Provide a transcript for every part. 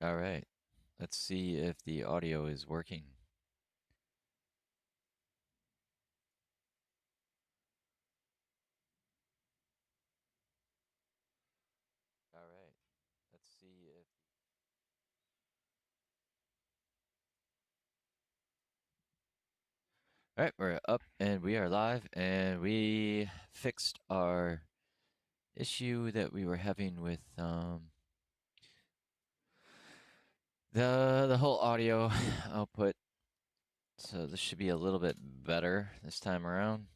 All right. Let's see if the audio is working. All right. Let's see if. All right, we're up and we are live, and we fixed our issue that we were having with the whole audio output. So this should be a little bit better this time around.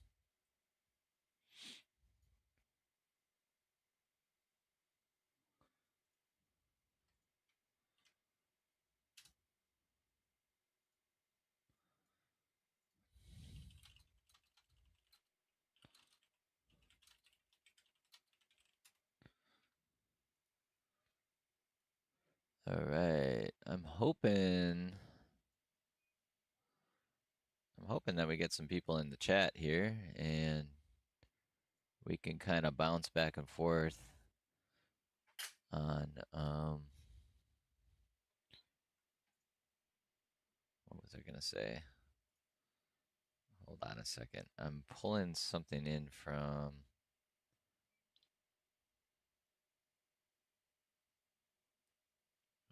All right. I'm hoping that we get some people in the chat here and we can kind of bounce back and forth on what was I gonna say? Hold on a second. I'm pulling something in from.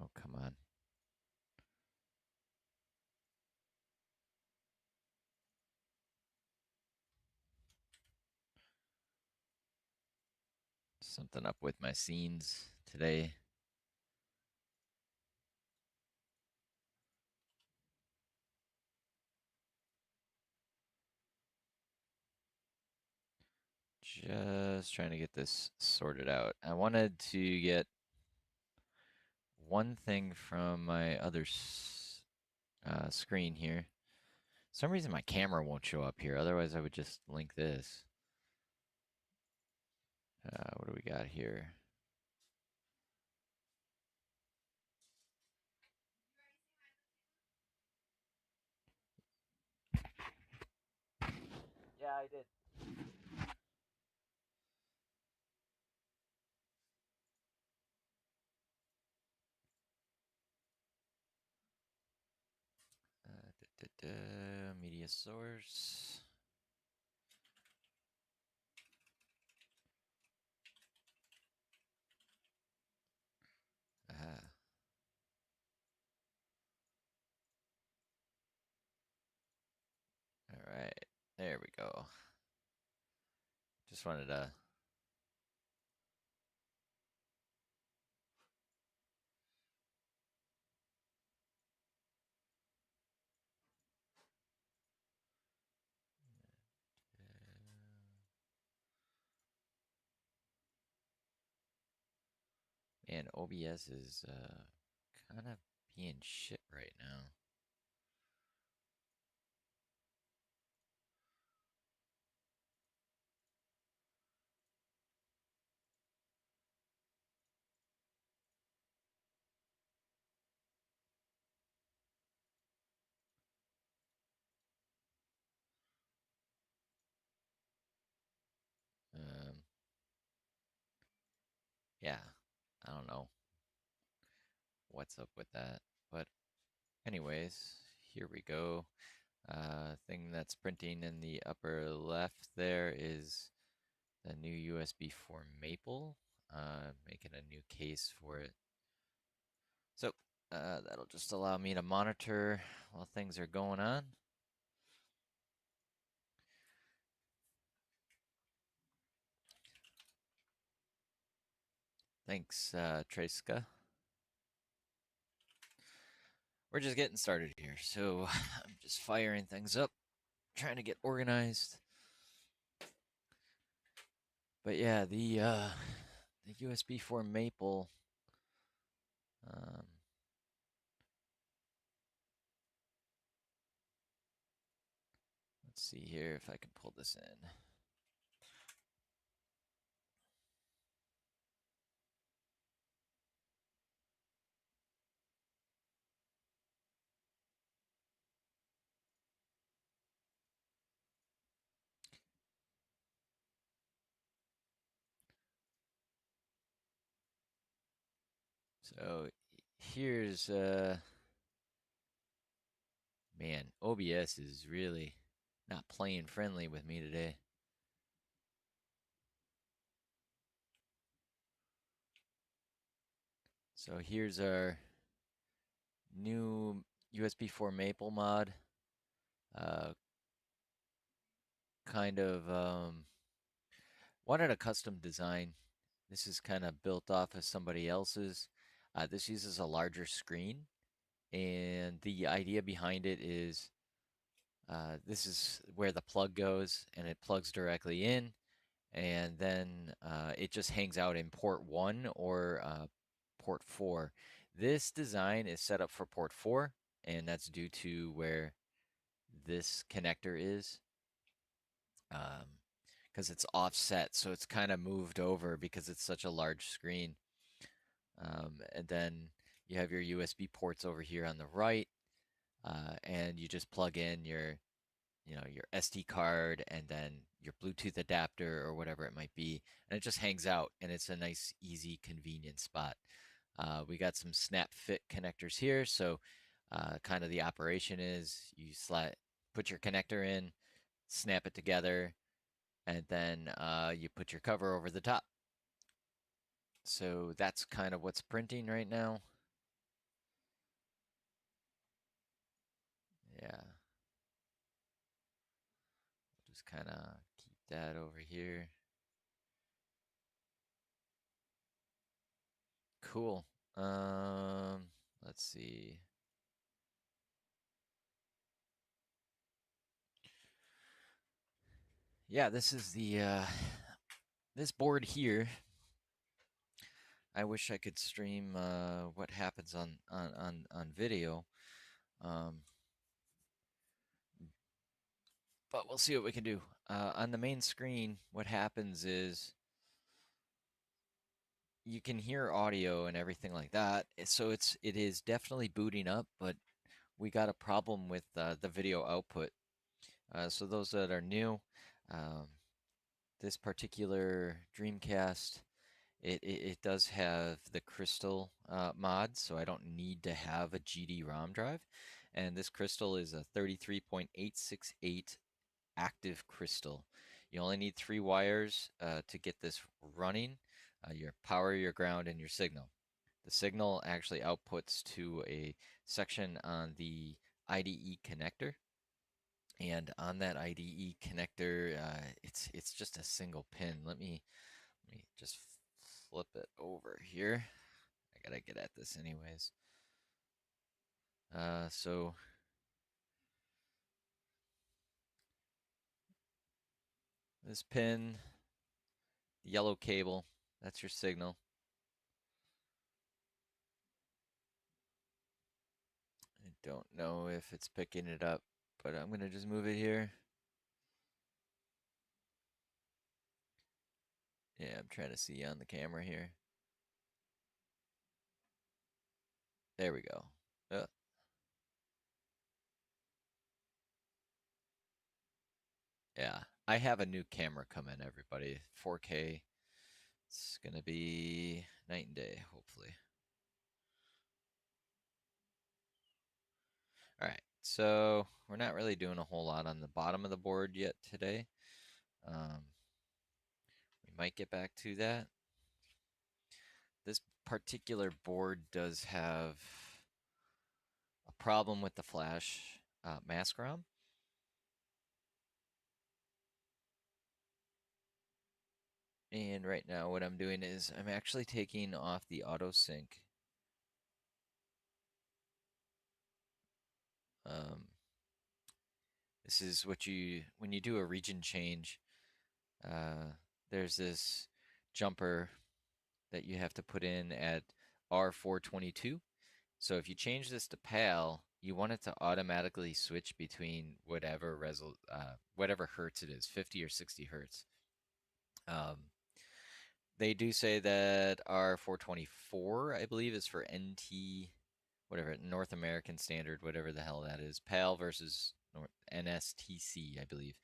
Oh, come on. Something up with my scenes today. Just trying to get this sorted out. I wanted to get one thing from my other screen here. For some reason my camera won't show up here. Otherwise, I would just link this. What do we got here? Yeah, I did. Media source. Ah. All right, there we go. Just wanted to. Man, OBS is kind of being shit right now. Um, yeah, I don't know what's up with that. But anyways, here we go. Thing that's printing in the upper left there is the new USB 4 Maple. Making a new case for it. So that'll just allow me to monitor while things are going on. Thanks, Treska. We're just getting started here, so I'm just firing things up, trying to get organized. But yeah, the USB 4 Maple. Let's see here if I can pull this in. So here's man, OBS is really not playing friendly with me today. So here's our new USB 4 Maple mod. Uh, kind of wanted a custom design. This is kind of built off of somebody else's. This uses a larger screen, and the idea behind it is this is where the plug goes, and it plugs directly in, and then it just hangs out in port 1 or port 4. This design is set up for port 4, and that's due to where this connector is. Because it's offset, so it's kind of moved over because it's such a large screen. And then you have your USB ports over here on the right, and you just plug in your, your SD card and then your Bluetooth adapter or whatever it might be, and it just hangs out, and it's a nice, easy, convenient spot. We got some snap fit connectors here, so kind of the operation is you put your connector in, snap it together, and then you put your cover over the top. So that's kind of what's printing right now. Yeah. Just kind of keep that over here. Cool. Let's see. Yeah, this is the this board here. I wish I could stream what happens on video. Um, but we'll see what we can do. On the main screen, what happens is you can hear audio and everything like that. So it is definitely booting up, but we got a problem with the video output. So those that are new, um, this particular Dreamcast, it does have the Crystal mod, so I don't need to have a GD-ROM drive. And this crystal is a 33.868 active crystal. You only need 3 wires to get this running, your power, your ground, and your signal. The signal actually outputs to a section on the IDE connector. And on that IDE connector, it's just a single pin. Let me just flip it over here. I gotta get at this anyways. So this pin, the yellow cable, that's your signal. I don't know if it's picking it up, but I'm gonna just move it here. Yeah, I'm trying to see on the camera here. There we go. Yeah, I have a new camera coming, everybody. 4K. It's gonna be night and day, hopefully. All right, so we're not really doing a whole lot on the bottom of the board yet today. We might get back to that. This particular board does have a problem with the flash mask ROM. And right now what I'm doing is I'm actually taking off the auto sync. This is what when you do a region change, there's this jumper that you have to put in at R422. So if you change this to PAL, you want it to automatically switch between whatever hertz it is, 50 or 60 hertz. They do say that R424, I believe, is for NT, whatever, North American Standard, whatever the hell that is. PAL versus NSTC, I believe.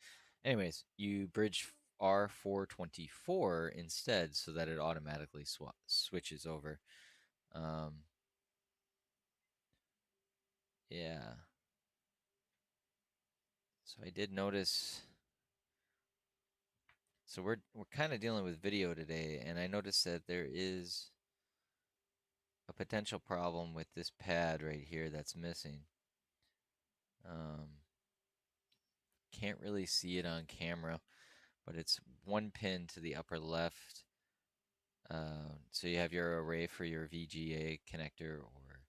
Anyways, you bridge R424 instead so that it automatically switches over. Yeah. So I did notice. So we're kind of dealing with video today, and I noticed that there is a potential problem with this pad right here that's missing. Um, can't really see it on camera, but it's one pin to the upper left. So you have your array for your VGA connector, or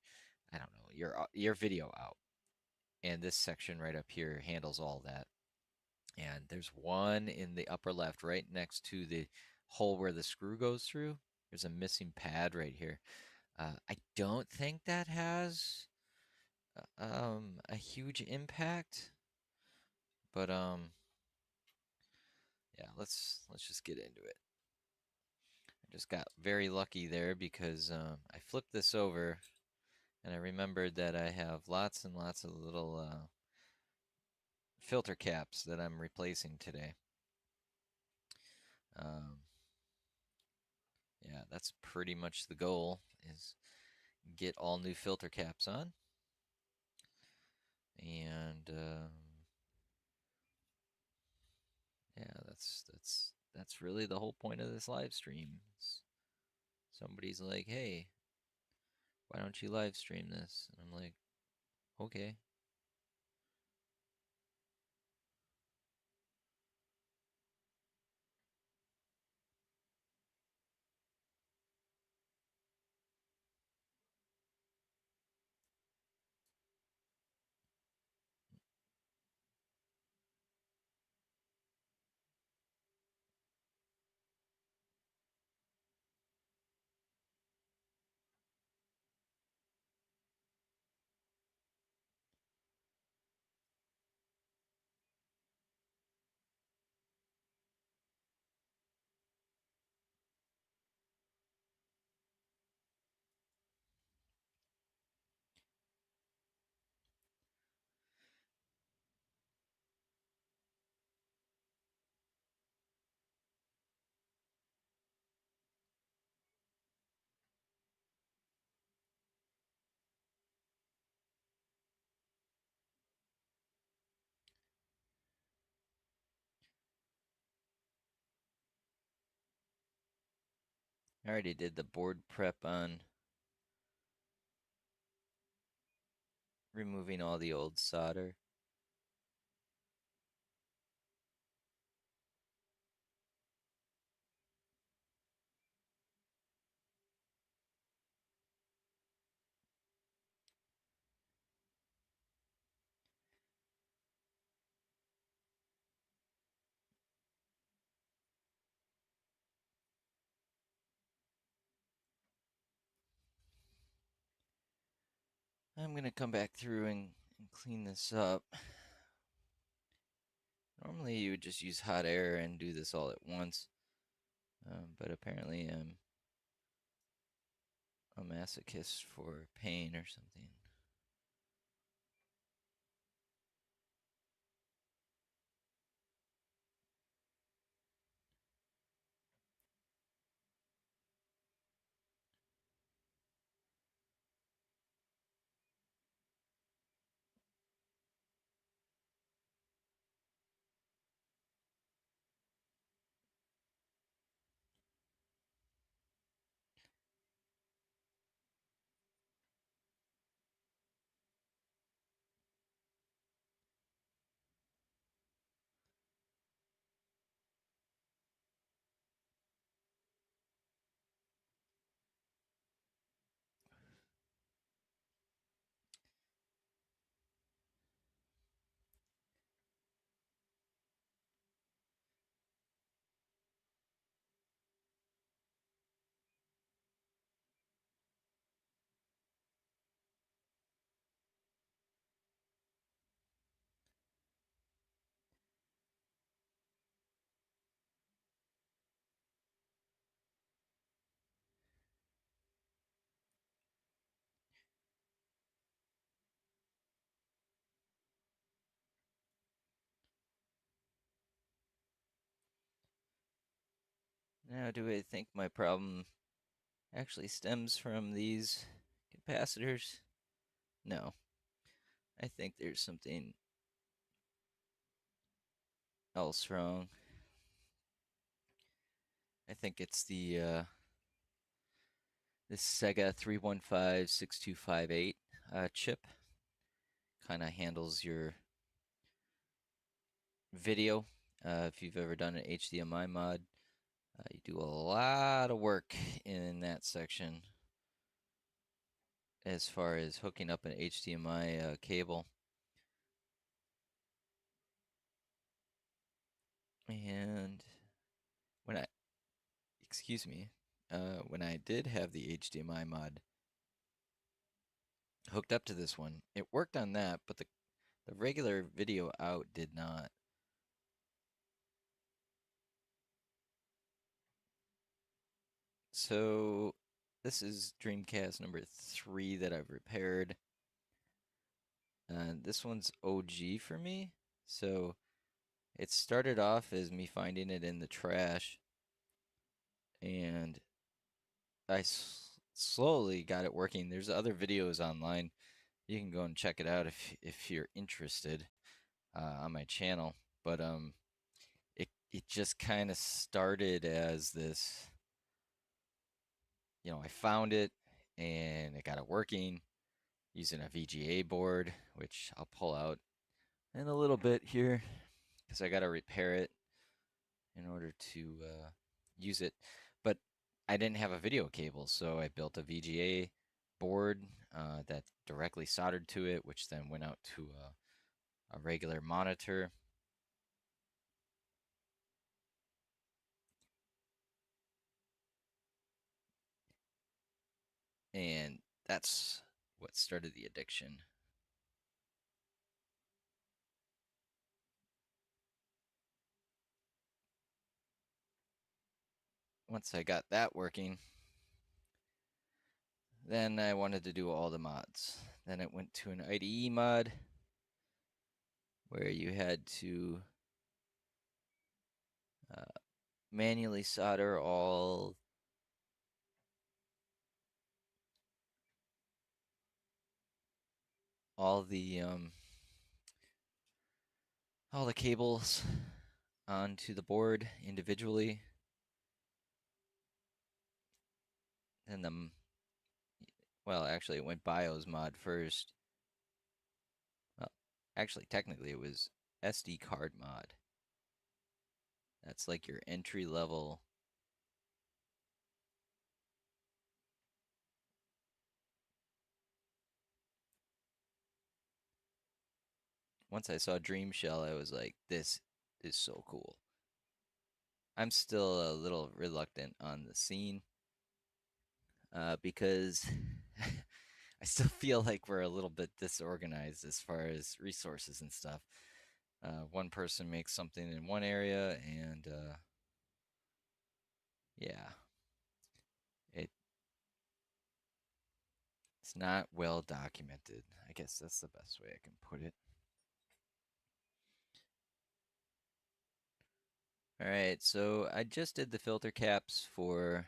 I don't know, your video out. And this section right up here handles all that. And there's one in the upper left, right next to the hole where the screw goes through. There's a missing pad right here. I don't think that has a huge impact, but yeah, let's just get into it. I just got very lucky there because I flipped this over and I remembered that I have lots and lots of little filter caps that I'm replacing today. Um, yeah, that's pretty much the goal, is get all new filter caps on. And yeah, that's really the whole point of this live stream. Somebody's like, "Hey, why don't you live stream this?" And I'm like, "Okay." I already did the board prep on removing all the old solder. I'm gonna come back through and clean this up. Normally you would just use hot air and do this all at once, but apparently I'm a masochist for pain or something. Now, do I think my problem actually stems from these capacitors? No. I think there's something else wrong. I think it's the this Sega 315-6258 chip. Kind of handles your video. If you've ever done an HDMI mod, you do a lot of work in that section as far as hooking up an HDMI cable. And when I, excuse me, when I did have the HDMI mod hooked up to this one, it worked on that, but the regular video out did not. So this is Dreamcast number 3 that I've repaired. This one's OG for me. So it started off as me finding it in the trash, and I slowly got it working. There's other videos online. You can go and check it out if you're interested on my channel. But it just kind of started as this. I found it and it got it working using a VGA board, which I'll pull out in a little bit here because I got to repair it in order to use it. But I didn't have a video cable, so I built a VGA board that directly soldered to it, which then went out to a regular monitor. And that's what started the addiction. Once I got that working, then I wanted to do all the mods. Then it went to an IDE mod where you had to manually solder all the cables onto the board individually, and well, actually it went BIOS mod first. Well, actually technically it was SD card mod. That's like your entry level. Once I saw Dream Shell, I was like, this is so cool. I'm still a little reluctant on the scene because I still feel like we're a little bit disorganized as far as resources and stuff. One person makes something in one area, and yeah, it's not well documented. I guess that's the best way I can put it. All right, so I just did the filter caps for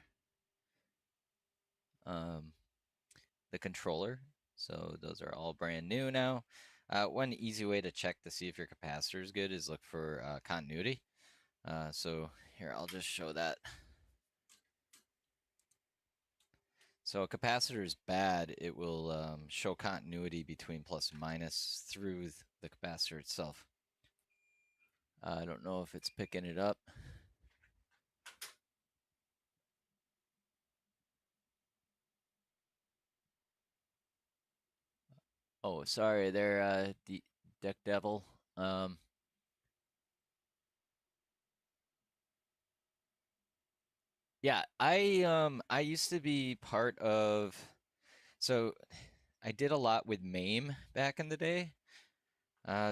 the controller. So those are all brand new now. One easy way to check to see if your capacitor is good is look for continuity. So here, I'll just show that. So a capacitor is bad. It will show continuity between plus and minus through the capacitor itself. I don't know if it's picking it up. Oh, sorry there, Deck Devil. Yeah, I used to be part of. So I did a lot with MAME back in the day.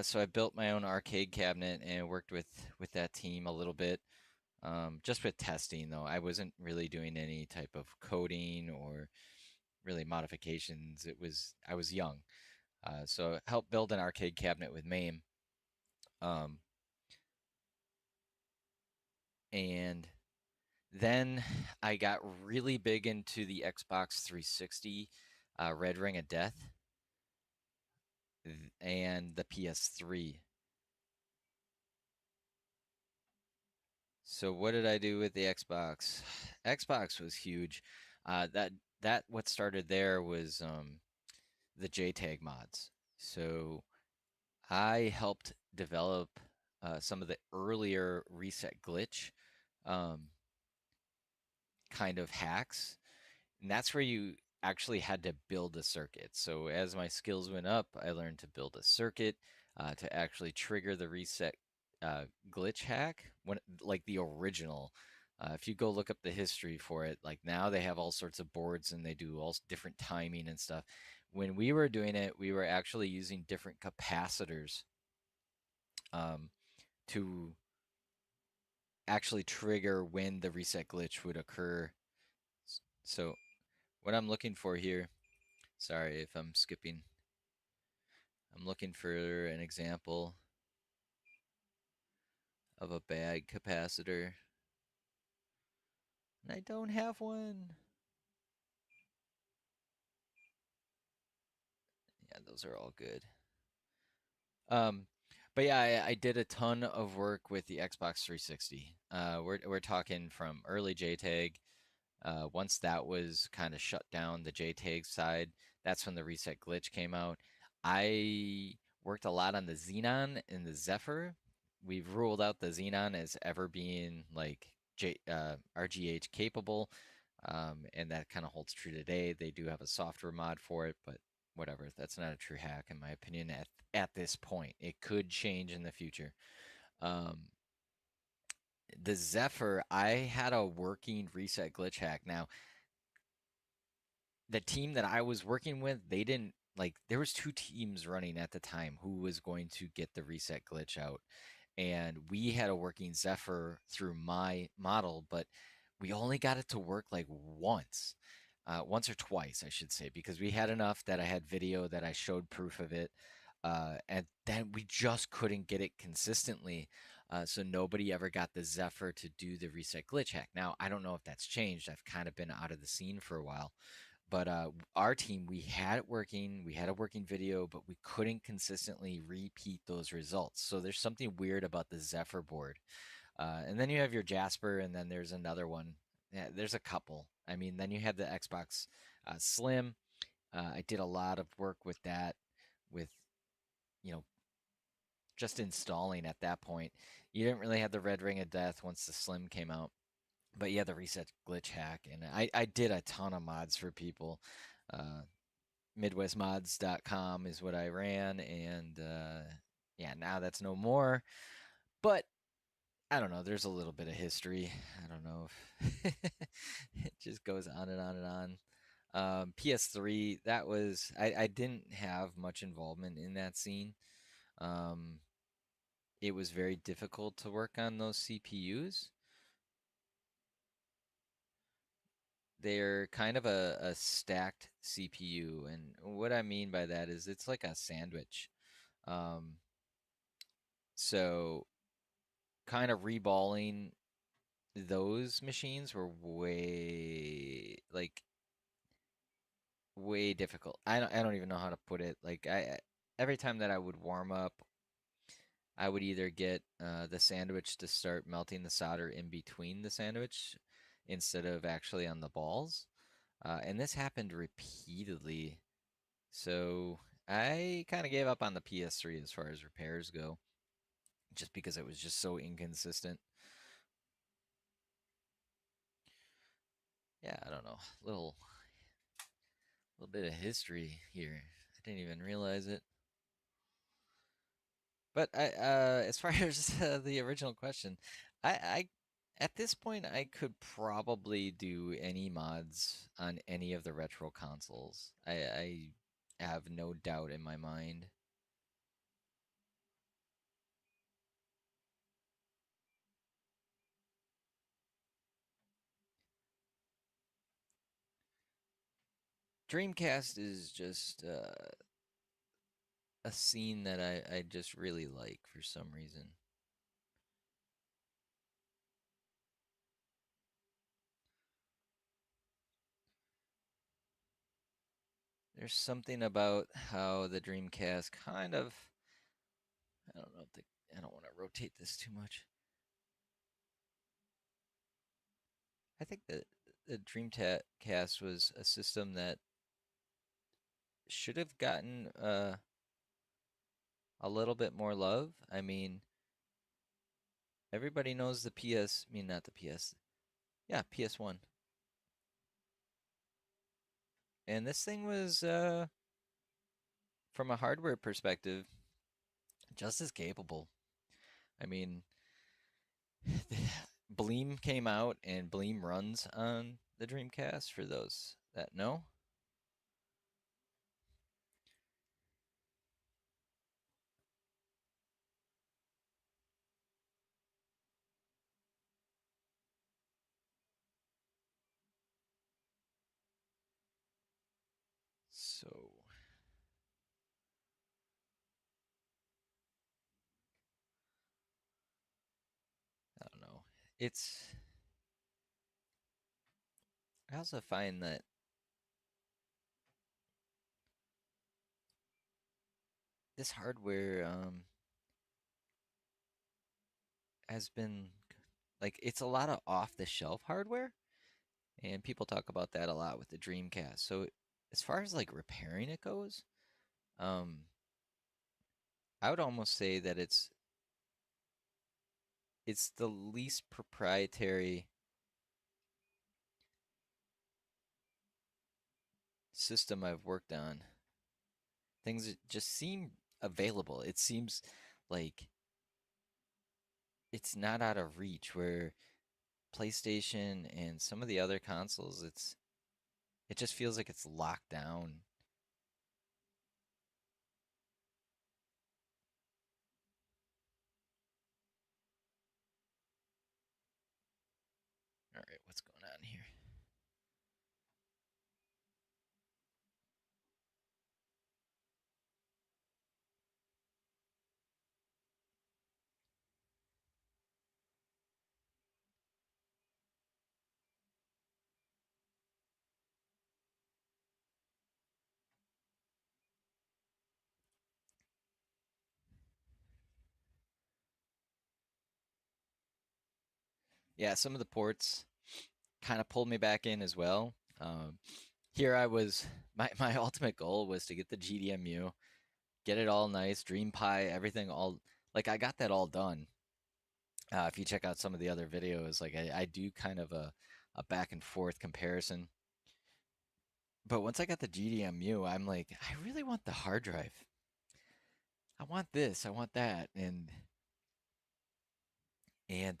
So I built my own arcade cabinet and worked with that team a little bit. Just with testing though, I wasn't really doing any type of coding or really modifications. I was young, so I helped build an arcade cabinet with MAME, and then I got really big into the Xbox 360 Red Ring of Death. and the PS3. So what did I do with the Xbox? Xbox was huge. That what started there was the JTAG mods. So I helped develop some of the earlier reset glitch um, kind of hacks. And that's where you actually had to build a circuit. So as my skills went up, I learned to build a circuit to actually trigger the reset glitch hack when like the original. If you go look up the history for it, like now they have all sorts of boards and they do all different timing and stuff. When we were doing it, we were actually using different capacitors um, to actually trigger when the reset glitch would occur. So what I'm looking for here, sorry if I'm skipping, I'm looking for an example of a bad capacitor. And I don't have one. Yeah, those are all good. Um, but yeah, I did a ton of work with the Xbox 360. We're talking from early JTAG. Once that was kind of shut down, the JTAG side, that's when the reset glitch came out. I worked a lot on the Xenon and the Zephyr. We've ruled out the Xenon as ever being like RGH capable, and that kind of holds true today. They do have a software mod for it, but whatever. That's not a true hack, in my opinion, at this point. It could change in the future. Um, the Zephyr, I had a working reset glitch hack. Now, the team that I was working with, they didn't like there was two teams running at the time who was going to get the reset glitch out. And we had a working Zephyr through my model, but we only got it to work like once or twice, I should say, because we had enough that I had video that I showed proof of it. And then we just couldn't get it consistently. So nobody ever got the Zephyr to do the reset glitch hack. Now, I don't know if that's changed. I've kind of been out of the scene for a while. But our team, we had it working, we had a working video, but we couldn't consistently repeat those results. So there's something weird about the Zephyr board. And then you have your Jasper, and then there's another one. Yeah, there's a couple. I mean, then you have the Xbox Slim. I did a lot of work with that, with, you know, just installing at that point. You didn't really have the Red Ring of Death once the Slim came out. But yeah, the reset glitch hack. And I did a ton of mods for people. Uh, midwestmods.com is what I ran, and yeah, now that's no more. But I don't know. There's a little bit of history. I don't know if it just goes on and on and on. PS3, that was I didn't have much involvement in that scene. Um, it was very difficult to work on those CPUs. They're kind of a stacked CPU, and what I mean by that is it's like a sandwich. Um, so kind of reballing those machines were way difficult. I don't even know how to put it. Like every time that I would warm up, I would either get the sandwich to start melting the solder in between the sandwich instead of actually on the balls. And this happened repeatedly. So I kind of gave up on the PS3 as far as repairs go, just because it was just so inconsistent. Yeah, I don't know. Little bit of history here. I didn't even realize it. But as far as the original question, I, at this point, I could probably do any mods on any of the retro consoles. I have no doubt in my mind. Dreamcast is just a scene that I just really like for some reason. there's something about how the Dreamcast kind of, I don't know, I don't want to rotate this too much. I think that the Dreamcast was a system that should have gotten a little bit more love. I mean, everybody knows the PS, I mean, not the PS, yeah, PS1. And this thing was, from a hardware perspective, just as capable. I mean, Bleem came out, and Bleem runs on the Dreamcast for those that know. So, I don't know. It's, I also find that this hardware has been, like, it's a lot of off the shelf hardware, and people talk about that a lot with the Dreamcast. So, as far as like repairing it goes, um, I would almost say that it's the least proprietary system I've worked on. Things just seem available. It seems like it's not out of reach, where PlayStation and some of the other consoles, it just feels like it's locked down. All right, what's going on here? Yeah, some of the ports kind of pulled me back in as well. Here I was, my ultimate goal was to get the GDMU, get it all nice, Dream Pie, everything all, like I got that all done. If you check out some of the other videos, like I do kind of a back and forth comparison. But once I got the GDMU, I'm like, I really want the hard drive. I want this, I want that, and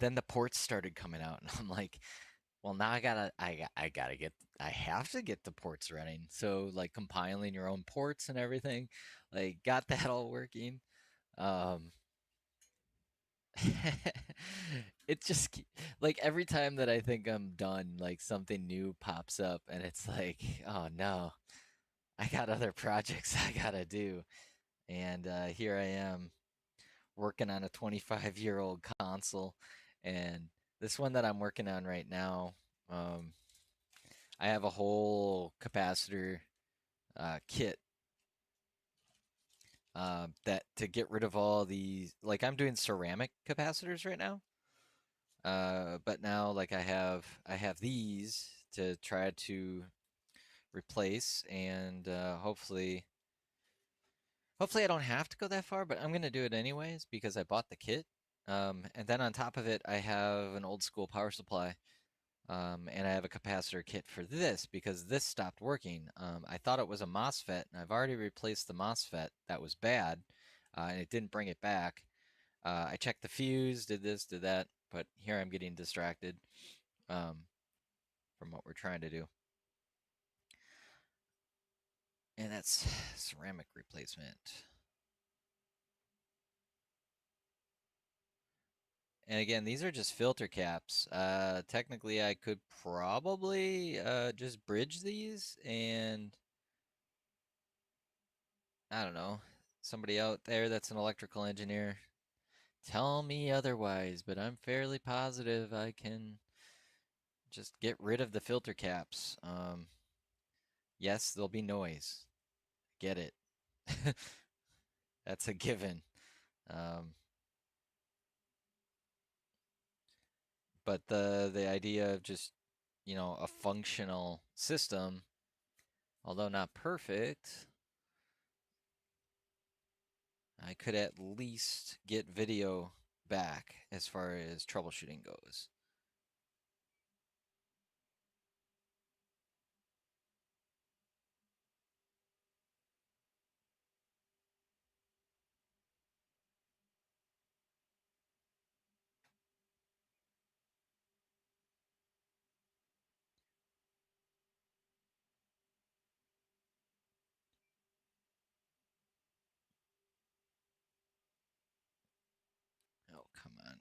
then the ports started coming out, and I'm like, well, now I gotta get, I have to get the ports running. So like compiling your own ports and everything, like got that all working. Um, it just like every time that I think I'm done, like something new pops up, and it's like, oh no, I got other projects I gotta do, and here I am working on a 25-year-old console, and this one that I'm working on right now, um, I have a whole capacitor kit that to get rid of all these. Like I'm doing ceramic capacitors right now, but now like I have these to try to replace, and hopefully I don't have to go that far, but I'm gonna do it anyways because I bought the kit. And then on top of it, I have an old school power supply. And I have a capacitor kit for this because this stopped working. I thought it was a MOSFET, and I've already replaced the MOSFET. That was bad, and it didn't bring it back. I checked the fuse, did this, did that, but here I'm getting distracted um, from what we're trying to do. And that's ceramic replacement. And again, these are just filter caps. Technically, I could probably just bridge these, and I don't know, somebody out there that's an electrical engineer, tell me otherwise, but I'm fairly positive I can just get rid of the filter caps. Yes, there'll be noise. get it. That's a given. Um, but the idea of just, a functional system, although not perfect, I could at least get video back as far as troubleshooting goes. Oh, come on.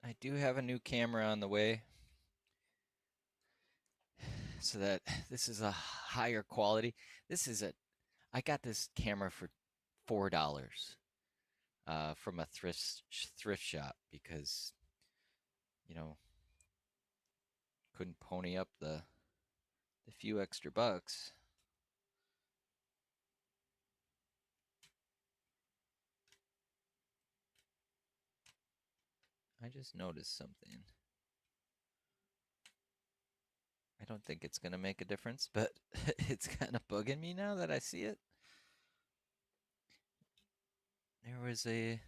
I do have a new camera on the way, so that this is a higher quality. I got this camera for $4 from a thrift shop because, you know, couldn't pony up the few extra bucks. I just noticed something. I don't think it's gonna make a difference, but it's kind of bugging me now that I see it. There was a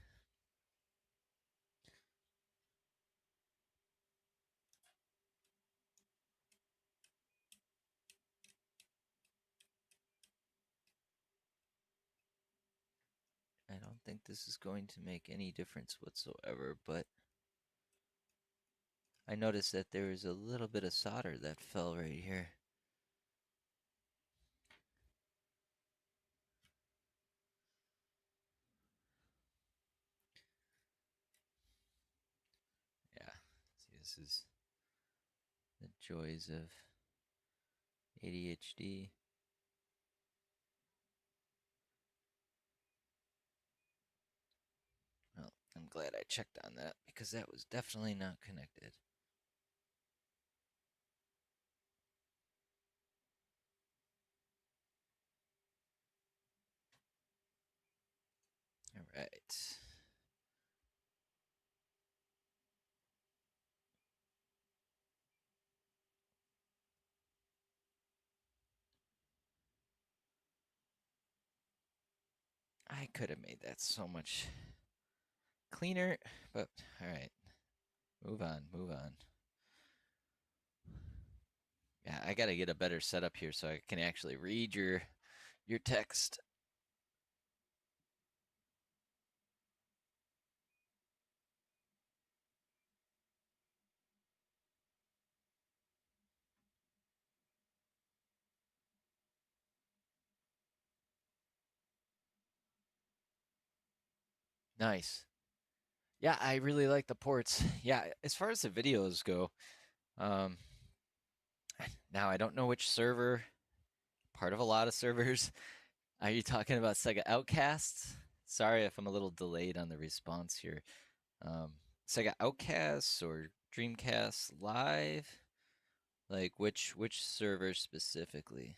I don't think this is going to make any difference whatsoever, but I noticed that there is a little bit of solder that fell right here. Yeah, see, this is the joys of ADHD. Well, I'm glad I checked on that because that was definitely not connected. All right. I could have made that so much cleaner, but all right. Move on, move on. Yeah, I gotta get a better setup here so I can actually read your text. Nice. Yeah, I really like the ports. Yeah, as far as the videos go, um, now I don't know which server, part of a lot of servers. Are you talking about Sega Outcasts? Sorry if I'm a little delayed on the response here. Um, Sega Outcasts or Dreamcast Live? Like which server specifically?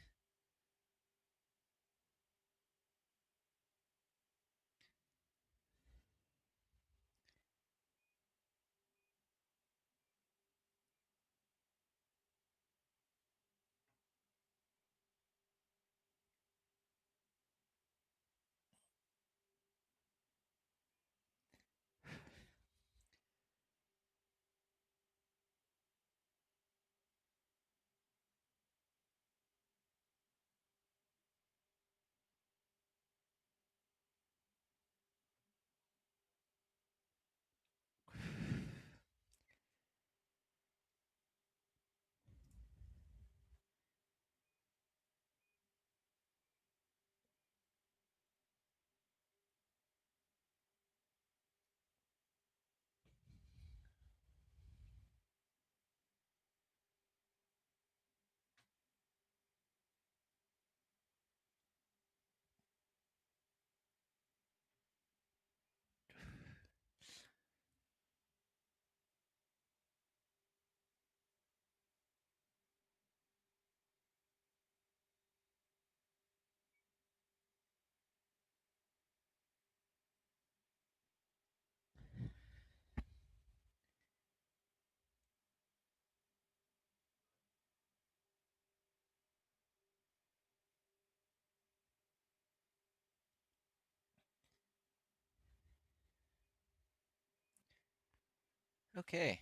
Okay,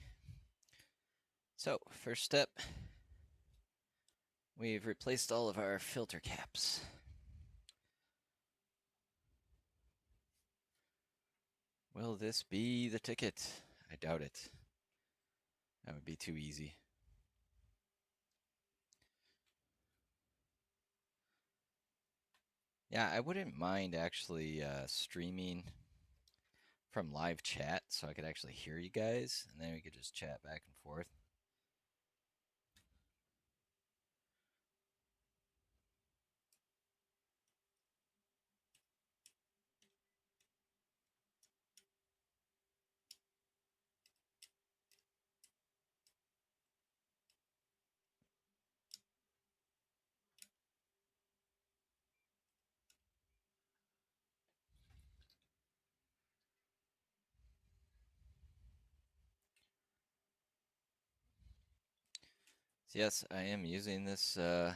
so first step, we've replaced all of our filter caps. Will this be the ticket? I doubt it. That would be too easy. Yeah, I wouldn't mind actually streaming from live chat so I could actually hear you guys, and then we could just chat back and forth. So yes, I am using this, what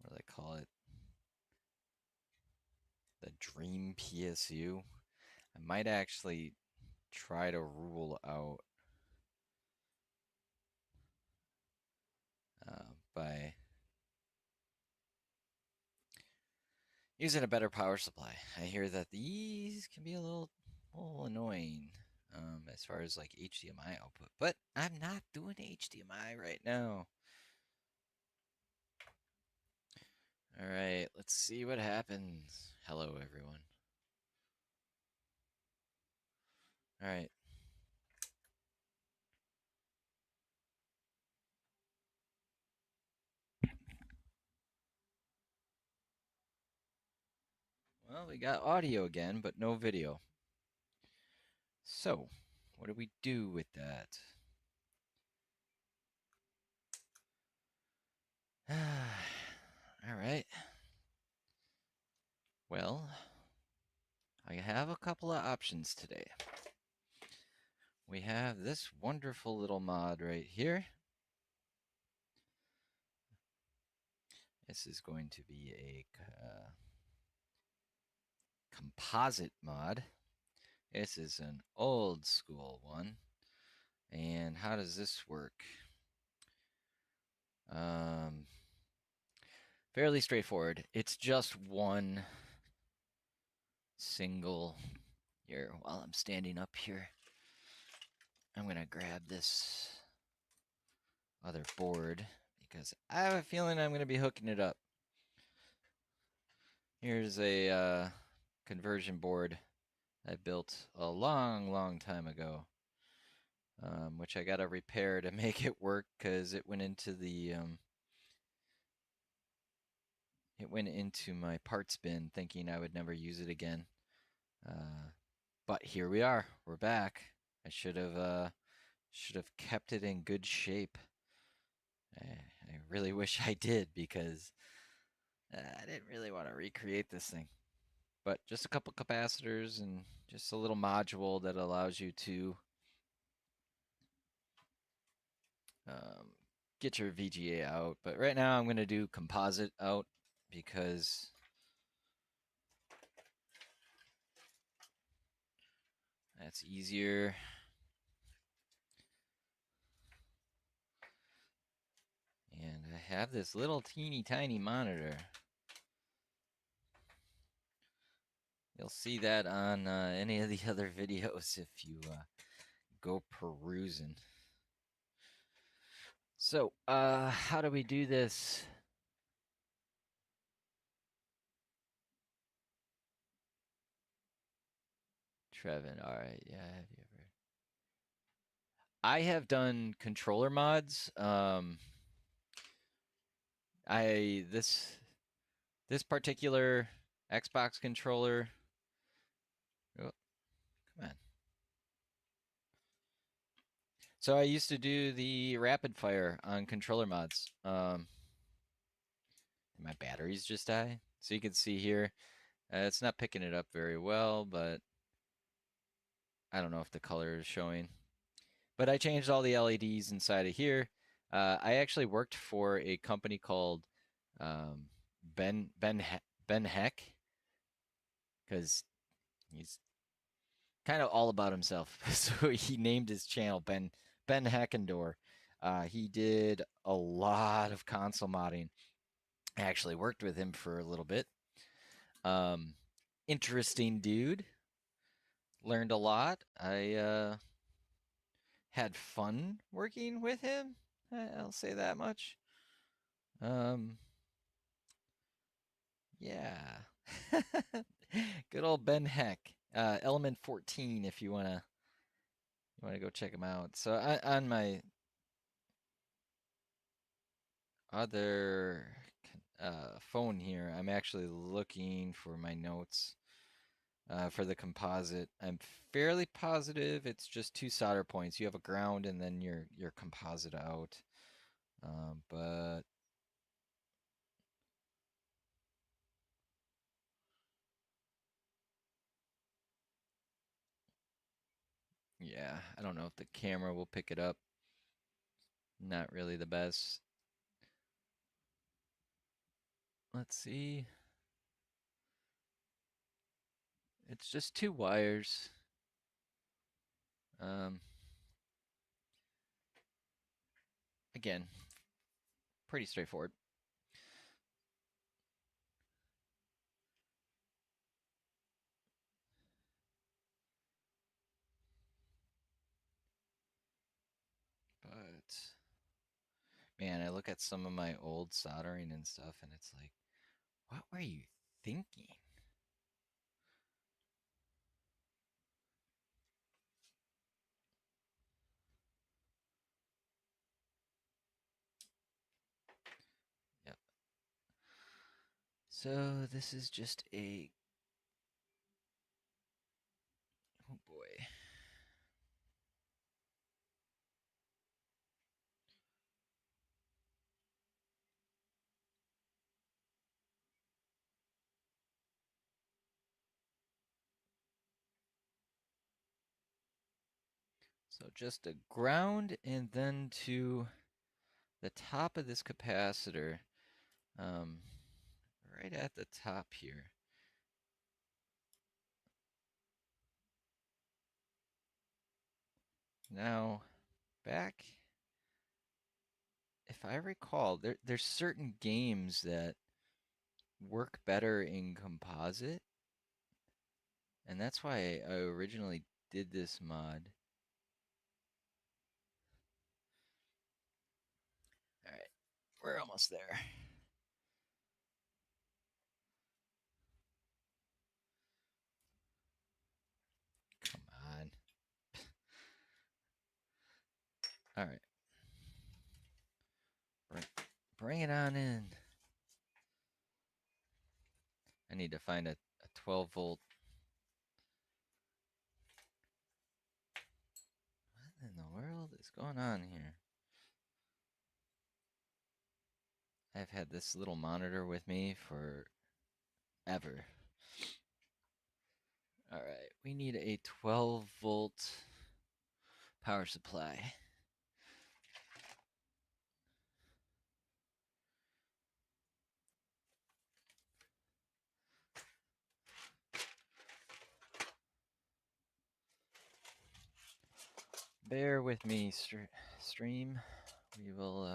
do they call it? The Dream PSU. I might actually try to rule out by using a better power supply. I hear that these can be a little annoying as far as like HDMI output, but I'm not doing HDMI right now. All right, let's see what happens. Hello, everyone. All right. Well, we got audio again, but no video. So, what do we do with that? All right. Well, I have a couple of options today. We have this wonderful little mod right here. This is going to be a composite mod. This is an old school one. And how does this work? Fairly straightforward. It's just one single. Here, while I'm standing up here, I'm going to grab this other board because I have a feeling I'm going to be hooking it up. Here's a conversion board I built a long time ago, which I got to repair to make it work because it went into the my parts bin thinking I would never use it again. But here we are. We're back. I should have kept it in good shape. I really wish I did because I didn't really want to recreate this thing. But just a couple capacitors and just a little module that allows you to get your VGA out. But right now I'm going to do composite out because that's easier. And I have this little teeny tiny monitor. You'll see that on any of the other videos if you go perusing. So, how do we do this? Trevin, all right, yeah, have you ever? I have done controller mods. This particular Xbox controller. Oh, come on. So I used to do the rapid fire on controller mods. My batteries just die. So you can see here, it's not picking it up very well, but I don't know if the color is showing. But I changed all the LEDs inside of here. I actually worked for a company called Ben Heck, because kind of all about himself. So he named his channel Ben Hackendor. He did a lot of console modding. I actually worked with him for a little bit. Um, Interesting dude. Learned a lot. I had fun working with him. I'll say that much. Um, yeah. Good old Ben Heck. Element 14 if you wanna go check him out. So on my other phone here, I'm actually looking for my notes for the composite. I'm fairly positive it's just two solder points. You have a ground and then your composite out. But yeah, I don't know if the camera will pick it up. Not really the best. Let's see. It's just two wires. Um, Again, pretty straightforward. But man, I look at some of my old soldering and stuff, and it's like, what were you thinking? Yep. So this is just a, oh boy. So just a ground and then to the top of this capacitor, um, right at the top here. Now, back, if I recall, there's certain games that work better in composite, and that's why I originally did this mod. All right, we're almost there. Come on. All right. Bring it on in. I need to find a 12 volt. What in the world is going on here? I've had this little monitor with me forever. All right, we need a 12 volt power supply. Bear with me, stream. We will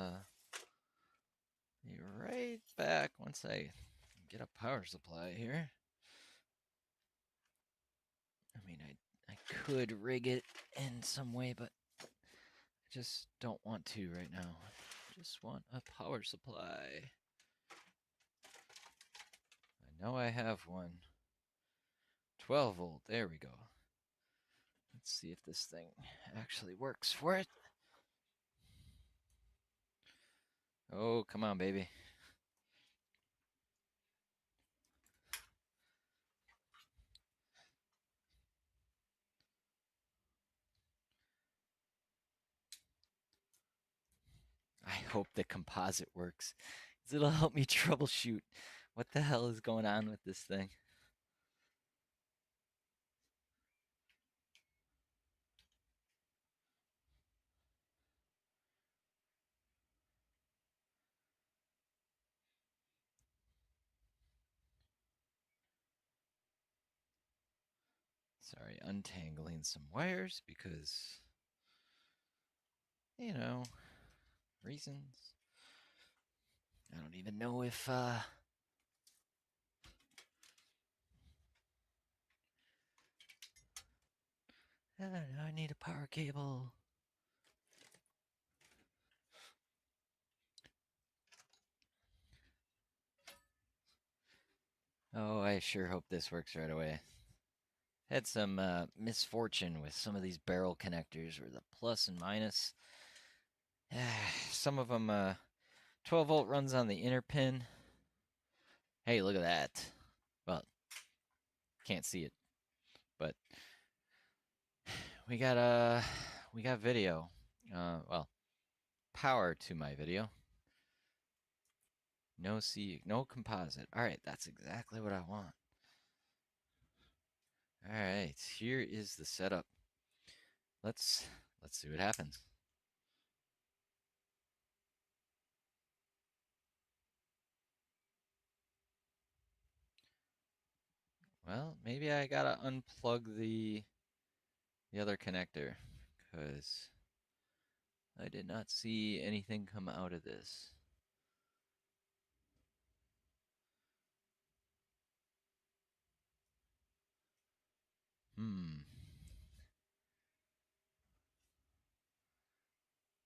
be right back once I get a power supply here. I mean, I could rig it in some way, but I just don't want to right now. I just want a power supply. I know I have one. 12 volt, there we go. Let's see if this thing actually works for it. Oh, come on, baby. I hope the composite works, 'cause it'll help me troubleshoot what the hell is going on with this thing. Sorry, untangling some wires because, you know, reasons. I don't even know if I need a power cable. Oh, I sure hope this works right away. Had some misfortune with some of these barrel connectors, where the plus and minus. Some of them, 12-volt runs on the inner pin. Hey, look at that. Well, can't see it, but we got video. Well, power to my video. No composite. All right, that's exactly what I want. All right, here is the setup. Let's see what happens. Well, maybe I gotta unplug the other connector, because I did not see anything come out of this.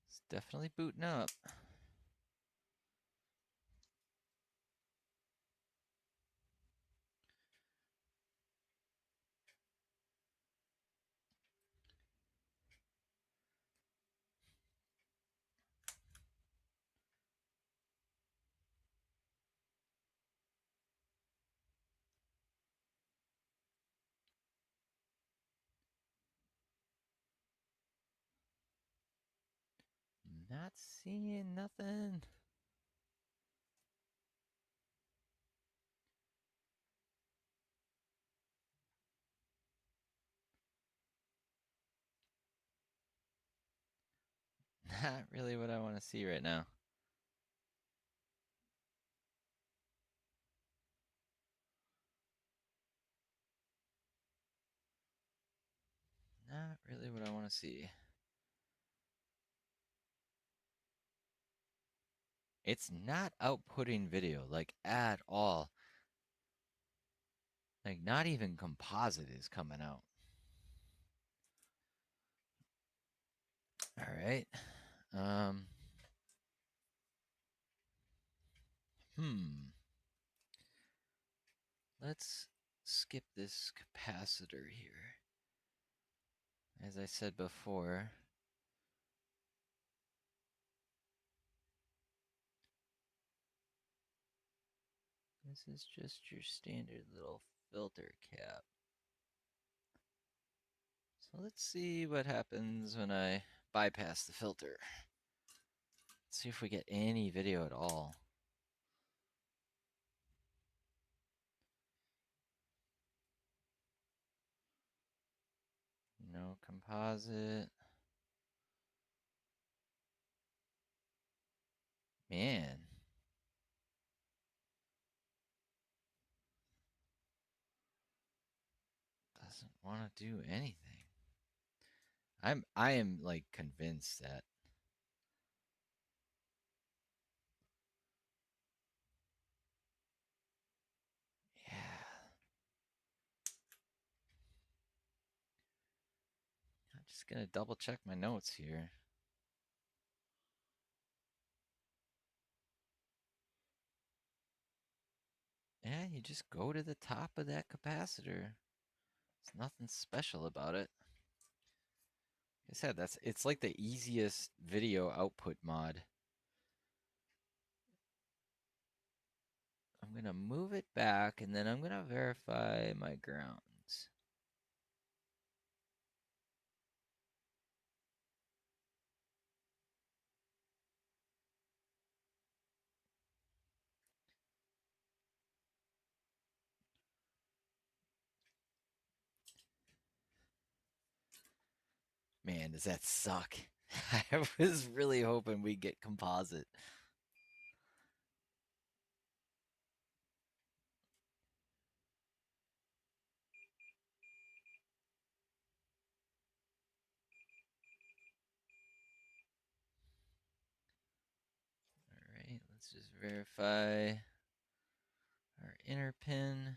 It's definitely booting up. Not seeing nothing. Not really what I want to see right now. Not really what I want to see. It's not outputting video, like, at all. Like, not even composite is coming out. All right. Let's skip this capacitor here. As I said before, this is just your standard little filter cap. So let's see what happens when I bypass the filter. Let's see if we get any video at all. No composite. Man. Doesn't want to do anything. I am like convinced that yeah. I'm just gonna double check my notes here. Yeah, you just go to the top of that capacitor. There's nothing special about it. Like I said, it's like the easiest video output mod. I'm gonna move it back, and then I'm gonna verify my grounds. Man, does that suck? I was really hoping we'd get composite. Let's just verify our inner pin.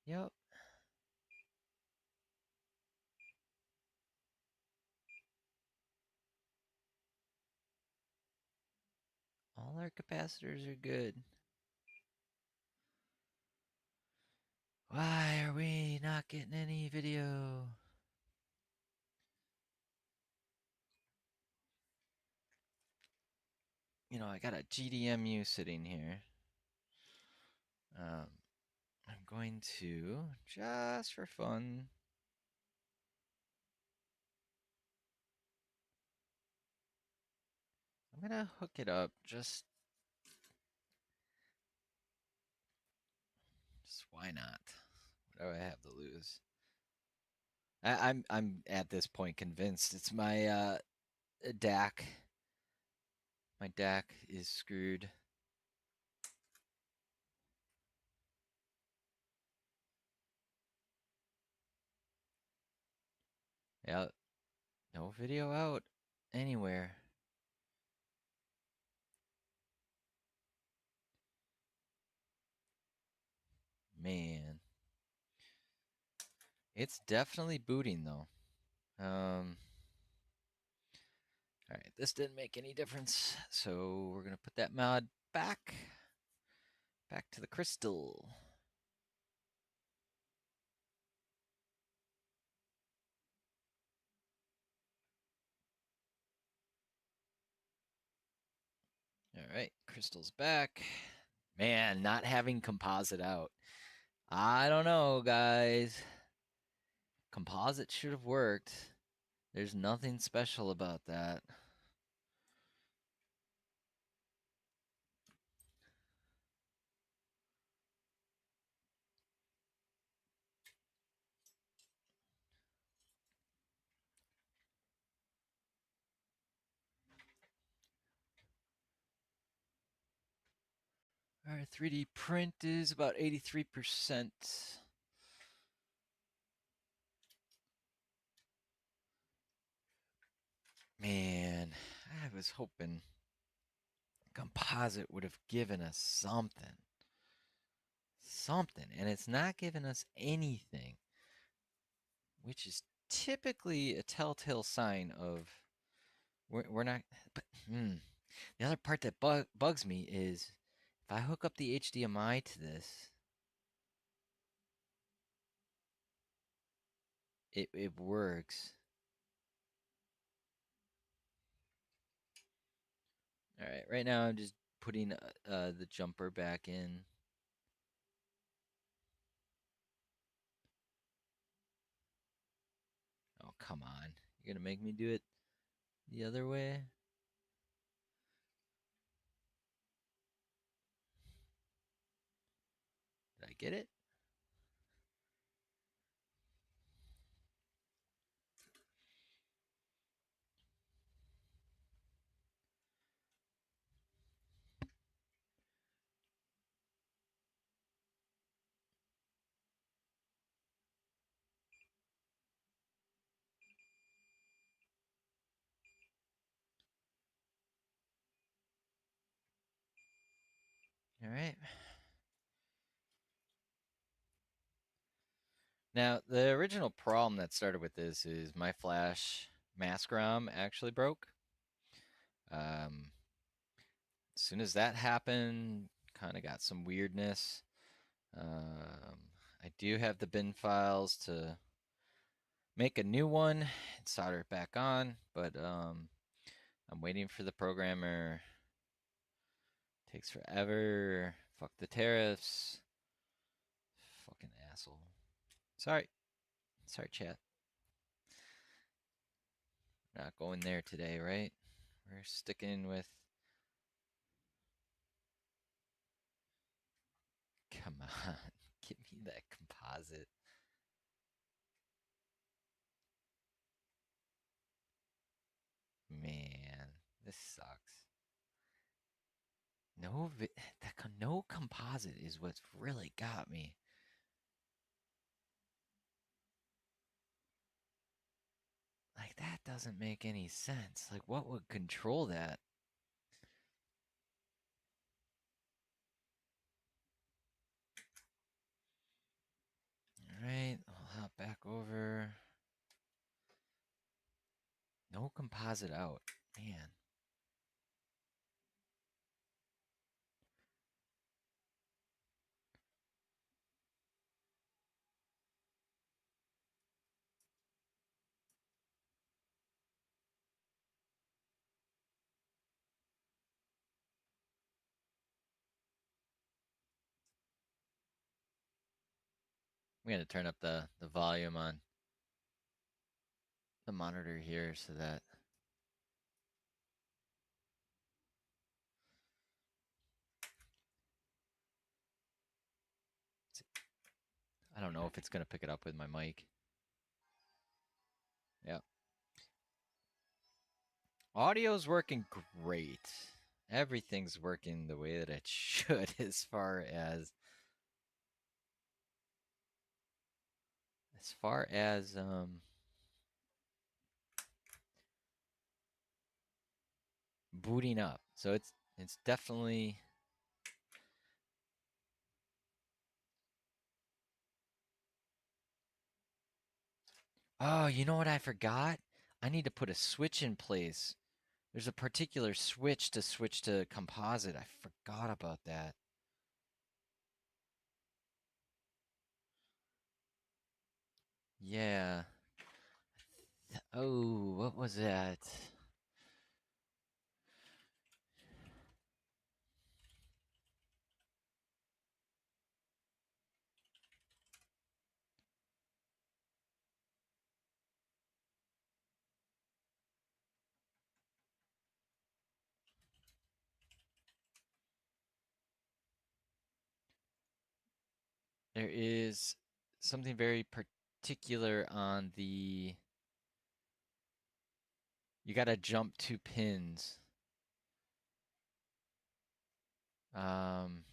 Yep. All our capacitors are good. Why are we not getting any video? You know, I got a GDMU sitting here. I'm going to, just for fun, I'm gonna hook it up just why not? What do I have to lose? I'm at this point convinced it's my DAC. My DAC is screwed. Yeah, no video out anywhere. Man. It's definitely booting though. Alright, this didn't make any difference, so we're gonna put that mod back to the crystal. Alright, crystal's back. Man, not having composite out. I don't know, guys. Composite should have worked. There's nothing special about that. Our 3D print is about 83%. Man, I was hoping composite would have given us something. Something. And it's not giving us anything, which is typically a telltale sign of we're not. But the other part that bugs me is if I hook up the HDMI to this, it works. All right, right now I'm just putting the jumper back in. Oh, come on. You're going to make me do it the other way? Did I get it? All right. Now, the original problem that started with this is my flash mask ROM actually broke. As soon as that happened, kind of got some weirdness. I do have the bin files to make a new one and solder it back on, but I'm waiting for the programmer. Takes forever. Fuck the tariffs. Fucking asshole. Sorry, chat. Not going there today, right? We're sticking with. Come on, give me that composite. Man, this sucks. No composite is what's really got me. Like That doesn't make any sense. Like, what would control that? All right, I'll hop back over. No composite out. Man. I'm going to turn up the volume on the monitor here so that I don't know if it's going to pick it up with my mic. Yeah. Audio's working great. Everything's working the way that it should as far as booting up. So it's definitely. Oh, you know what I forgot? I need to put a switch in place. There's a particular switch to composite. I forgot about that. Yeah. Oh, what was that? There is something very particular on the. You got to jump 2 pins. Um,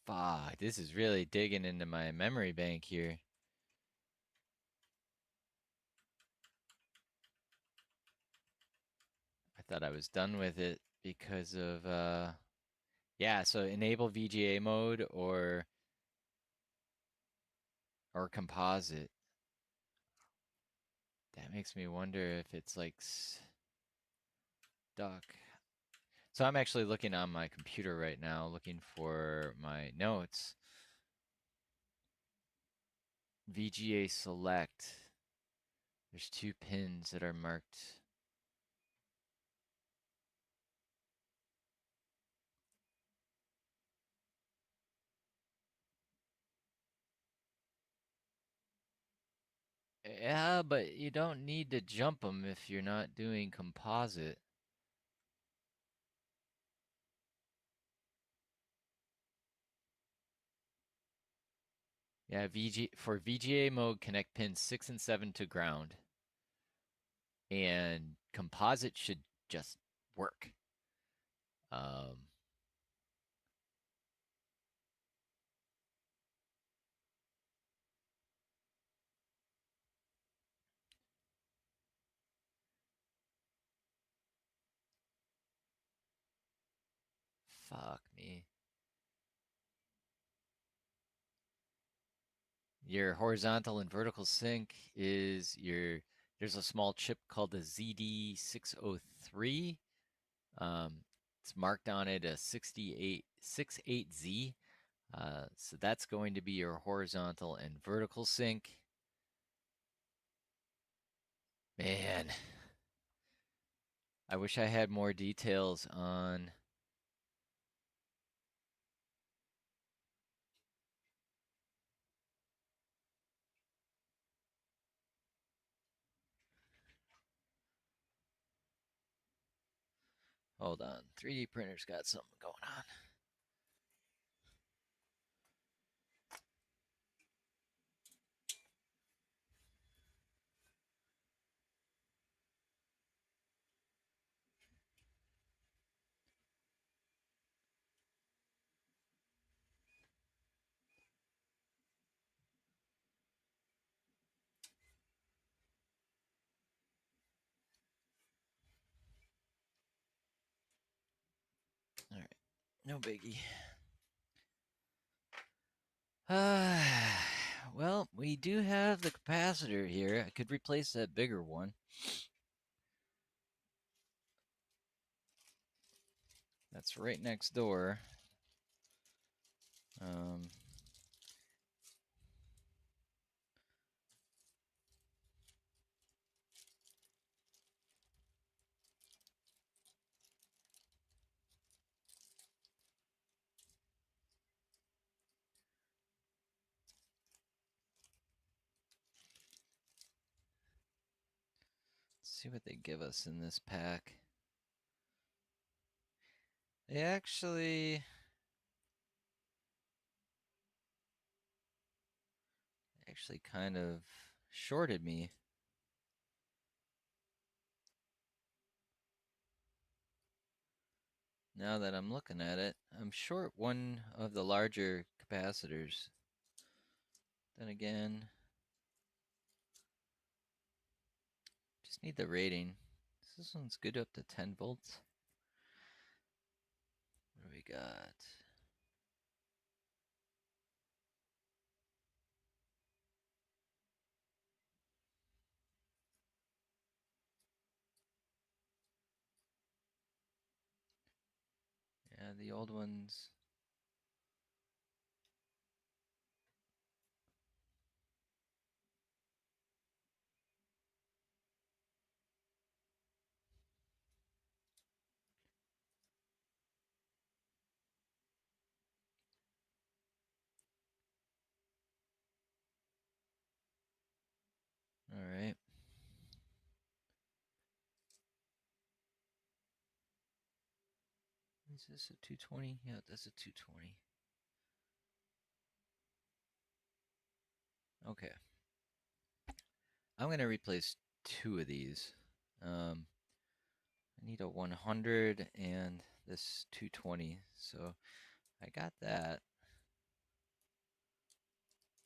Fuck, this is really digging into my memory bank here. I thought I was done with it because of yeah, so enable VGA mode or composite. That makes me wonder if it's like stuck. So I'm actually looking on my computer right now, looking for my notes. VGA select. There's 2 pins that are marked. Yeah, but you don't need to jump them if you're not doing composite. Yeah, for VGA mode, connect pins 6 and 7 to ground. And composite should just work. Fuck me. Your horizontal and vertical sync is there's a small chip called the ZD603. It's marked on it a 68Z. So that's going to be your horizontal and vertical sync. Man, I wish I had more details on. Hold on, 3D printer's got something going on. No biggie. Well, we do have the capacitor here. I could replace that bigger one. That's right next door. Um, let's see what they give us in this pack. They actually kind of shorted me. Now that I'm looking at it, I'm short one of the larger capacitors. Then again, just need the rating. This one's good up to 10 volts. What do we got? Yeah, the old ones. All right. Is this a 220? Yeah, that's a 220. Okay. I'm going to replace two of these. I need a 100 and this 220. So I got that.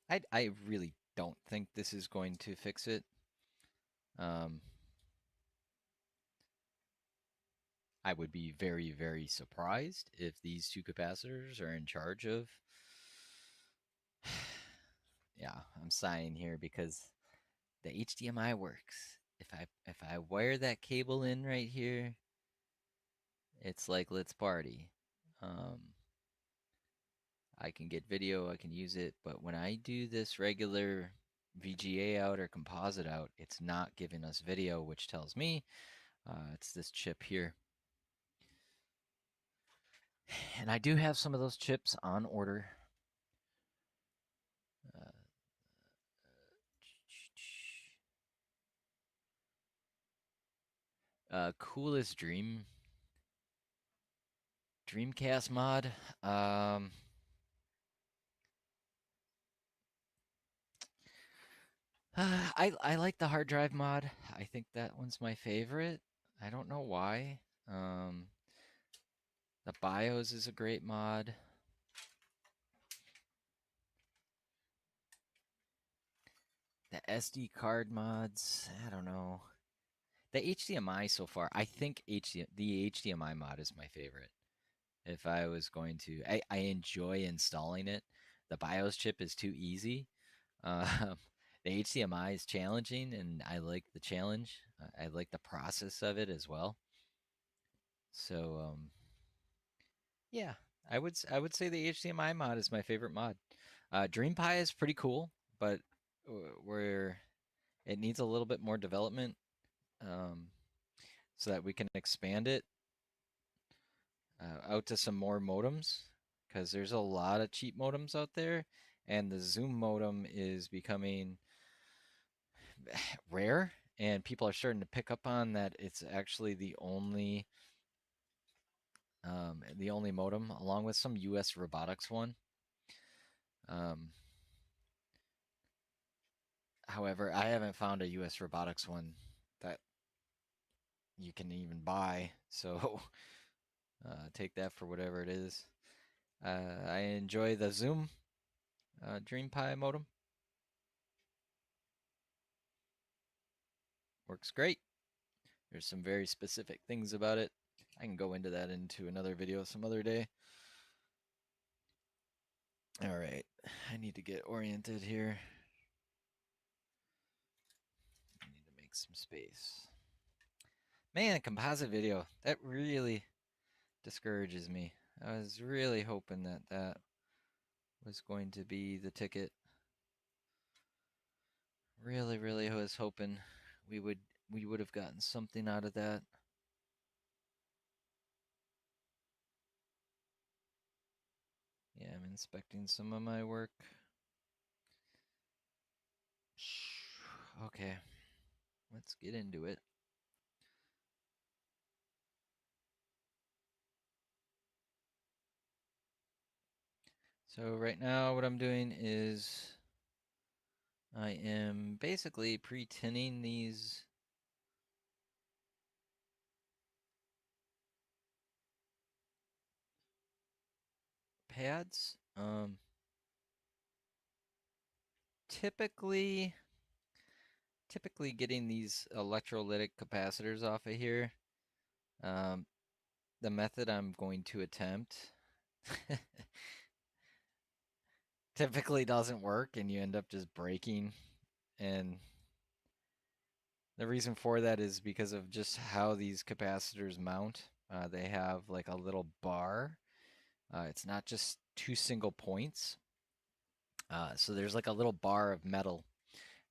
I really don't think this is going to fix it. I would be very, very surprised if these two capacitors are in charge of. Yeah, I'm sighing here because the HDMI works. If I wire that cable in right here, it's like let's party. I can get video, I can use it, but when I do this regular VGA out or composite out, it's not giving us video, which tells me it's this chip here. And I do have some of those chips on order. Coolest Dreamcast mod. I like the hard drive mod. I think that one's my favorite. I don't know why. Um, the BIOS is a great mod. The SD card mods, I don't know. The HDMI so far, I think the HDMI mod is my favorite. If I was going to, I enjoy installing it. The BIOS chip is too easy. Um, the HDMI is challenging, and I like the challenge. I like the process of it as well. So, yeah, I would say the HDMI mod is my favorite mod. DreamPie is pretty cool, but where it needs a little bit more development, um, so that we can expand it out to some more modems, because there's a lot of cheap modems out there, and the Zoom modem is becoming rare, and people are starting to pick up on that. It's actually the only modem, along with some U.S. robotics one. Um, However, I haven't found a U.S. robotics one that you can even buy, so take that for whatever it is. I enjoy the Zoom DreamPie modem. Works great. There's some very specific things about it. I can go into that into another video some other day. All right, I need to get oriented here. I need to make some space. Man, composite video, that really discourages me. I was really hoping that that was going to be the ticket. Really, really was hoping we would have gotten something out of that. Yeah, I'm inspecting some of my work. Okay, let's get into it. So right now what I'm doing is I am basically pre-tinning these pads. Typically getting these electrolytic capacitors off of here, um, the method I'm going to attempt typically doesn't work and you end up just breaking. And the reason for that is because of just how these capacitors mount. They have like a little bar. It's not just two single points. So there's like a little bar of metal,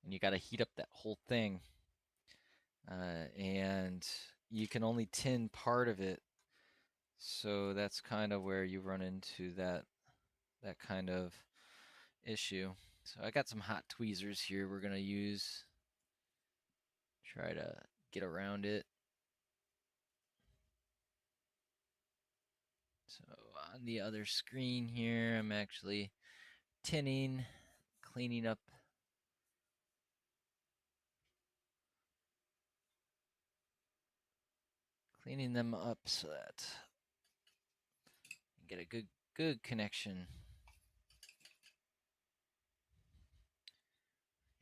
and you got to heat up that whole thing. And you can only tin part of it. So that's kind of where you run into that kind of issue. So I got some hot tweezers here we're gonna use. Try to get around it. So on the other screen here, I'm actually tinning, cleaning up. Cleaning them up so that you get a good connection.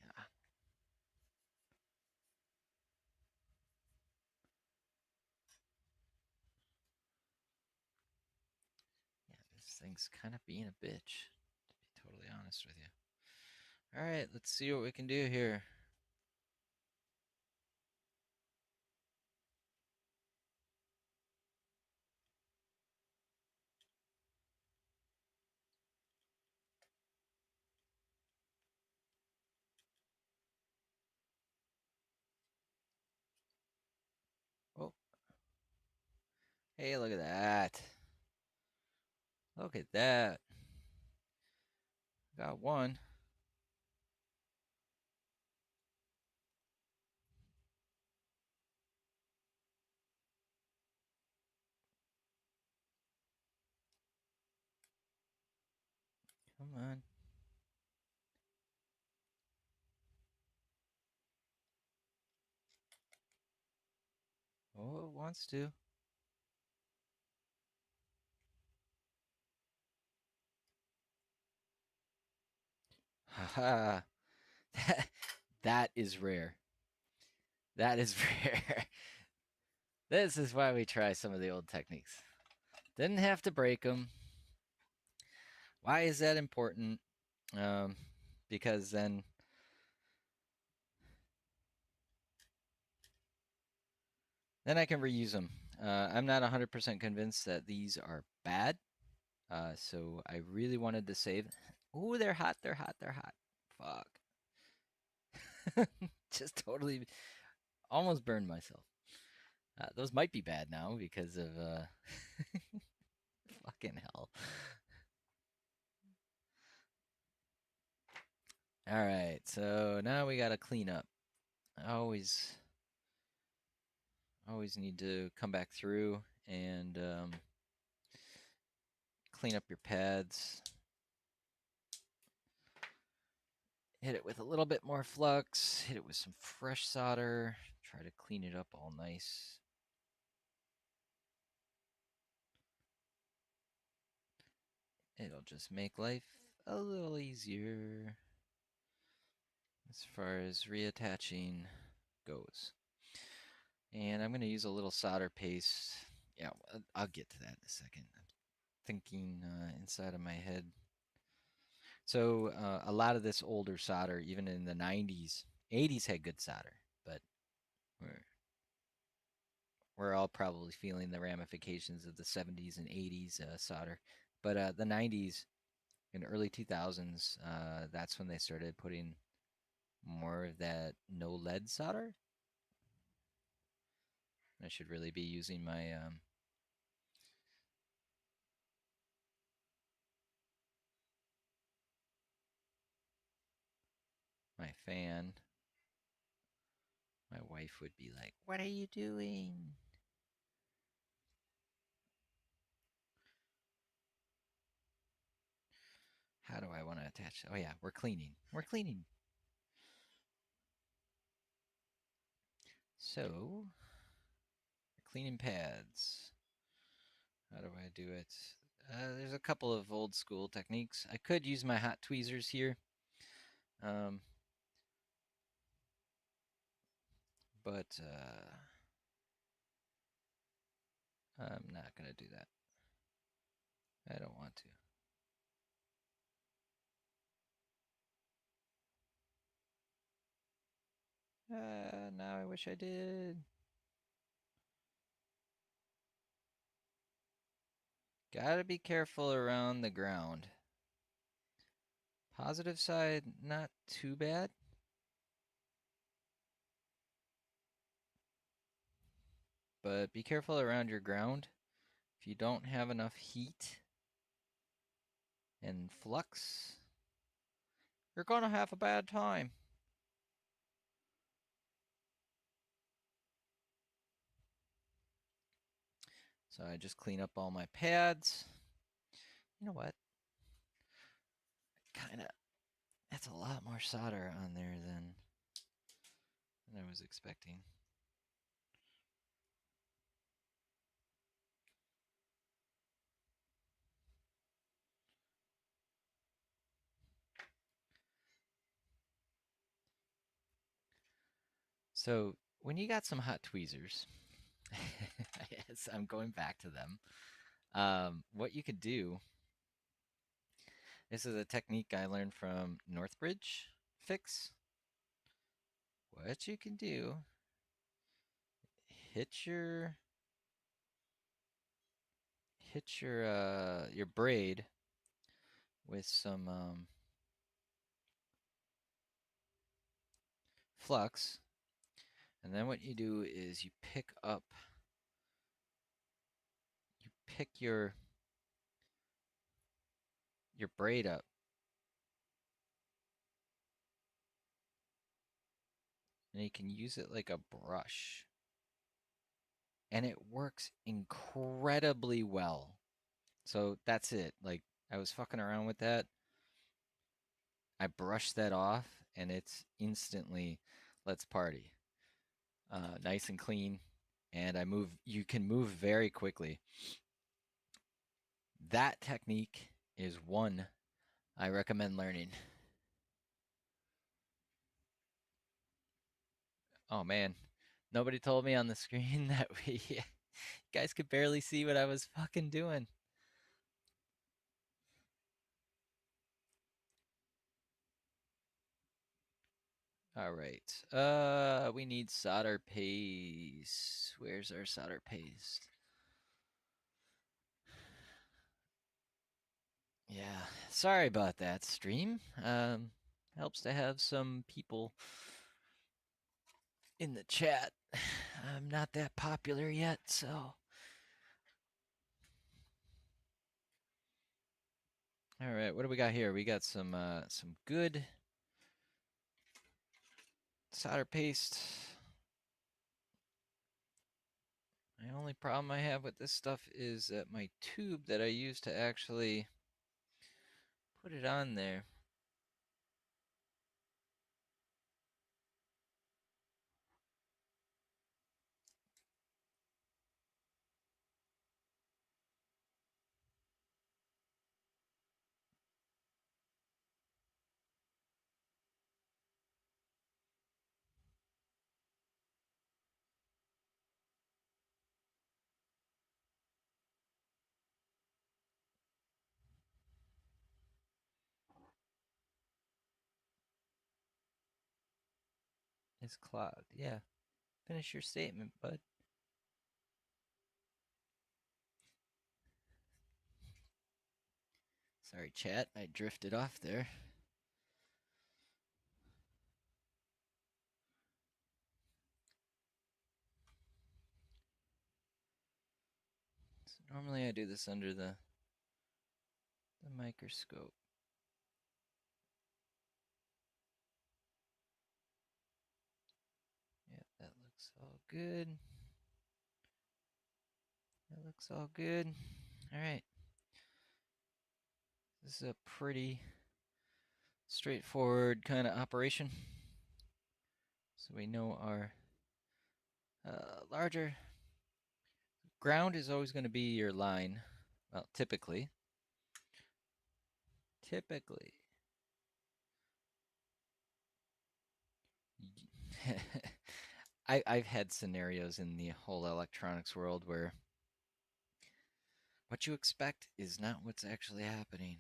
Yeah. Yeah, this thing's kind of being a bitch, to be totally honest with you. All right, let's see what we can do here. Oh, hey, look at that. Look at that. Got one. Come on. Oh, it wants to. Haha. That is rare. That is rare. This is why we try some of the old techniques. Didn't have to break them. Why is that important? Because then I can reuse them. I'm not 100% convinced that these are bad, so I really wanted to save. Ooh, they're hot, they're hot, they're hot. Fuck. Just totally almost burned myself. Those might be bad now because of fucking hell. All right, so now we gotta clean up. I always need to come back through and clean up your pads. Hit it with a little bit more flux, hit it with some fresh solder, try to clean it up all nice. It'll just make life a little easier as far as reattaching goes. And I'm going to use a little solder paste. Yeah, I'll get to that in a second. I'm thinking inside of my head So a lot of this older solder, even in the 90s, 80s had good solder, but we're, we're all probably feeling the ramifications of the 70s and 80s solder. But the 90s and early 2000s, that's when they started putting more of that no lead solder. I should really be using my fan. My wife would be like, "What are you doing?" How do I want to attach? Oh yeah, we're cleaning. We're cleaning. So, cleaning pads. How do I do it? There's a couple of old school techniques. I could use my hot tweezers here, um, but I'm not gonna do that. I don't want to. Now I wish I did. Gotta be careful around the ground. Positive side, not too bad. But be careful around your ground. If you don't have enough heat and flux, you're gonna have a bad time. So I just clean up all my pads. You know what? Kinda, that's a lot more solder on there than I was expecting. So when you got some hot tweezers, yes, I'm going back to them. What you could do, this is a technique I learned from Northbridge Fix. What you can do, hit your your braid with some flux, and then what you do is you pick your braid up, and you can use it like a brush, and it works incredibly well. So that's it. Like I was fucking around with that. I brushed that off, and it's instantly let's party. Nice and clean, and I move. You can move very quickly. That technique is one I recommend learning. Oh man, nobody told me on the screen that we guys could barely see what I was fucking doing. All right. We need solder paste. Where's our solder paste? Yeah. Sorry about that, stream. Helps to have some people in the chat. I'm not that popular yet, so. All right, what do we got here? We got some good solder paste. The only problem I have with this stuff is that my tube that I use to actually put it on there. is clogged. Yeah. Finish your statement, bud. Sorry, chat. I drifted off there. So normally I do this under the microscope. Yep, that looks all good. That looks all good. All right. This is a pretty straightforward kind of operation. So we know our larger ground is always going to be your line. Well, typically. I've had scenarios in the whole electronics world where what you expect is not what's actually happening.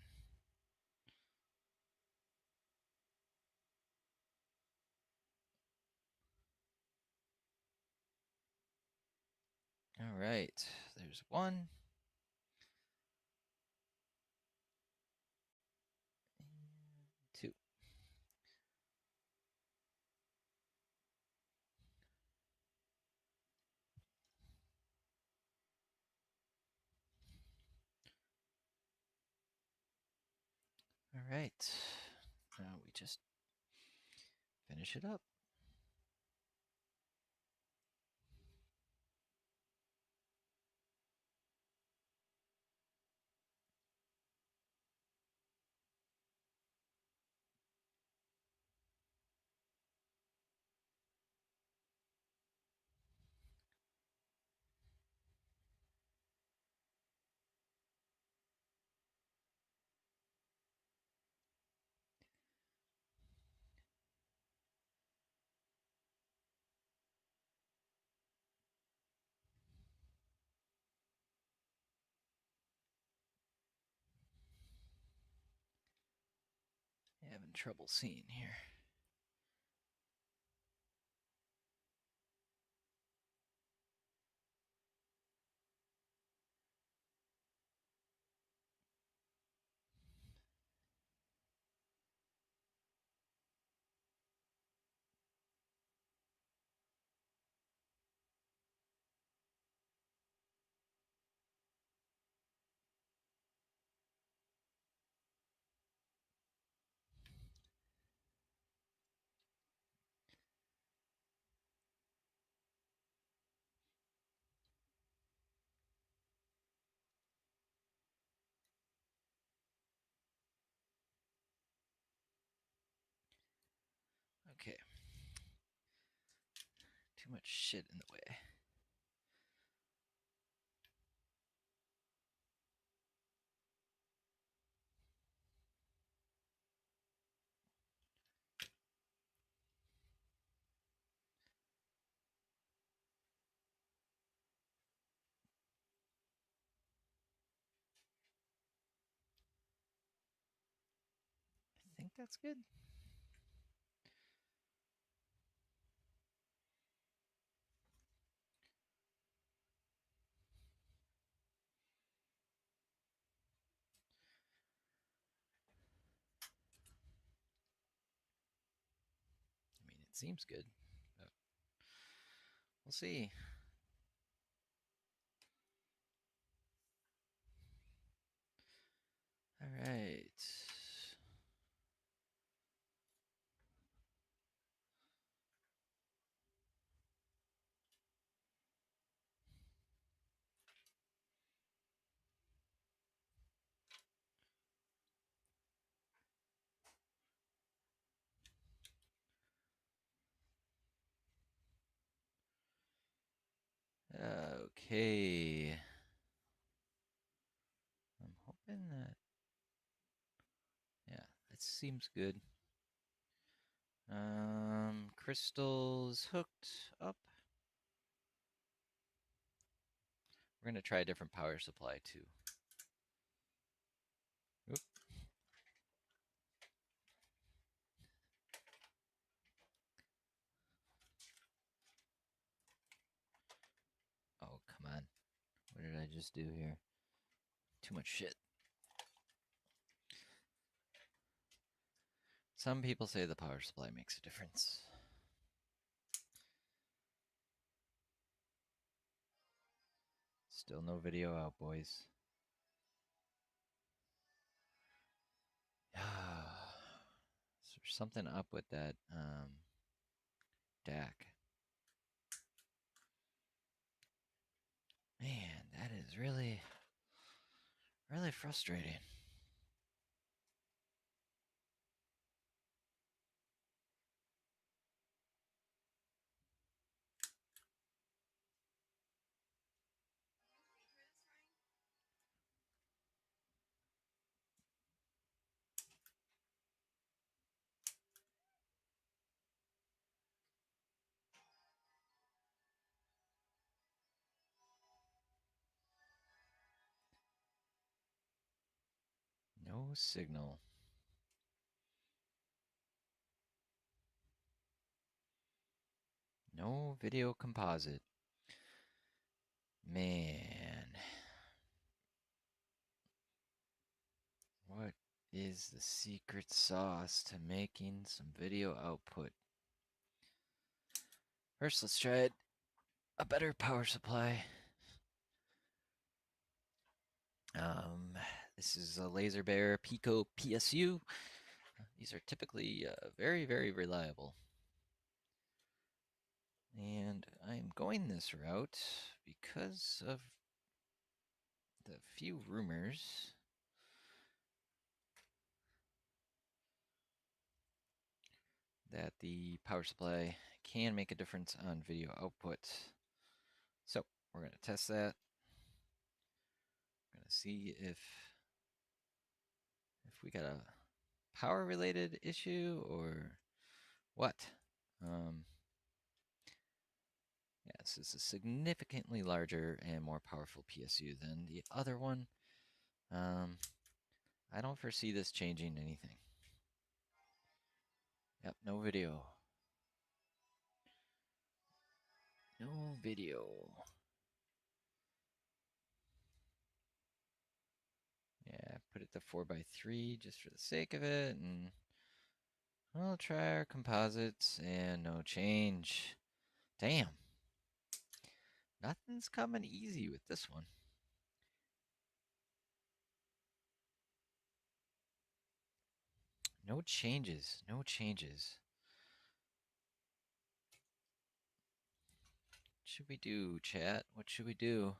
All right, there's one. Two. All right, now we just finish it up. Having trouble seeing here. Okay. Too much shit in the way. I think that's good. I mean, it seems good, but we'll see. All right. Okay. I'm hoping that, yeah, that seems good. Crystals hooked up. We're gonna try a different power supply too. Oop. I just do here? Too much shit. Some people say the power supply makes a difference. Still no video out, boys. So there's something up with that DAC. Man, that is really, really frustrating. No signal. No video composite. Man. What is the secret sauce to making some video output? First, let's try it. A better power supply. This is a Laser Bear Pico PSU. These are typically very, very reliable. And I'm going this route because of the few rumors that the power supply can make a difference on video output. So we're going to test that. We're going to see if we got a power related issue or what. Yeah, this is a significantly larger and more powerful PSU than the other one. I don't foresee this changing anything. Yep, no video. No video. Yeah, put it to 4x3 just for the sake of it, and we'll try our composites, and no change. Damn. Nothing's coming easy with this one. No changes. No changes. What should we do, chat? What should we do?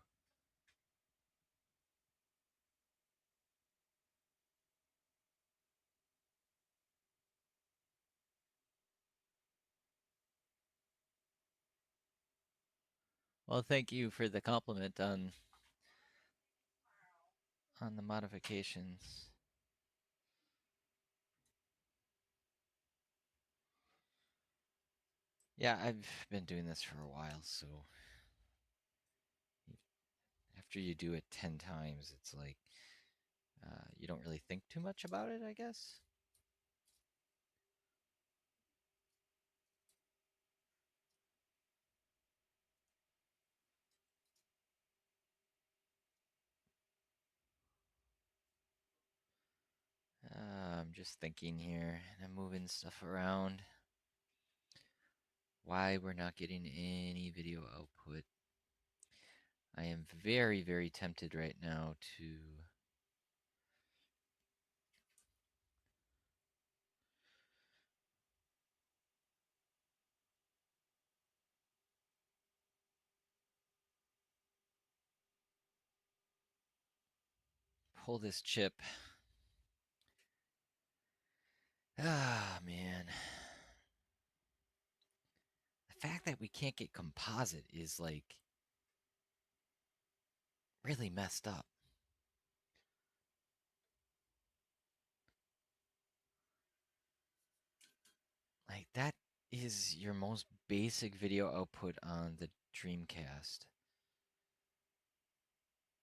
Well, thank you for the compliment on the modifications. Yeah, I've been doing this for a while, so after you do it 10 times, it's like you don't really think too much about it, I guess. I'm just thinking here, and I'm moving stuff around. Why we're not getting any video output. I am very, very tempted right now to pull this chip. Ah, man. The fact that we can't get composite is like really messed up. Like, that is your most basic video output on the Dreamcast.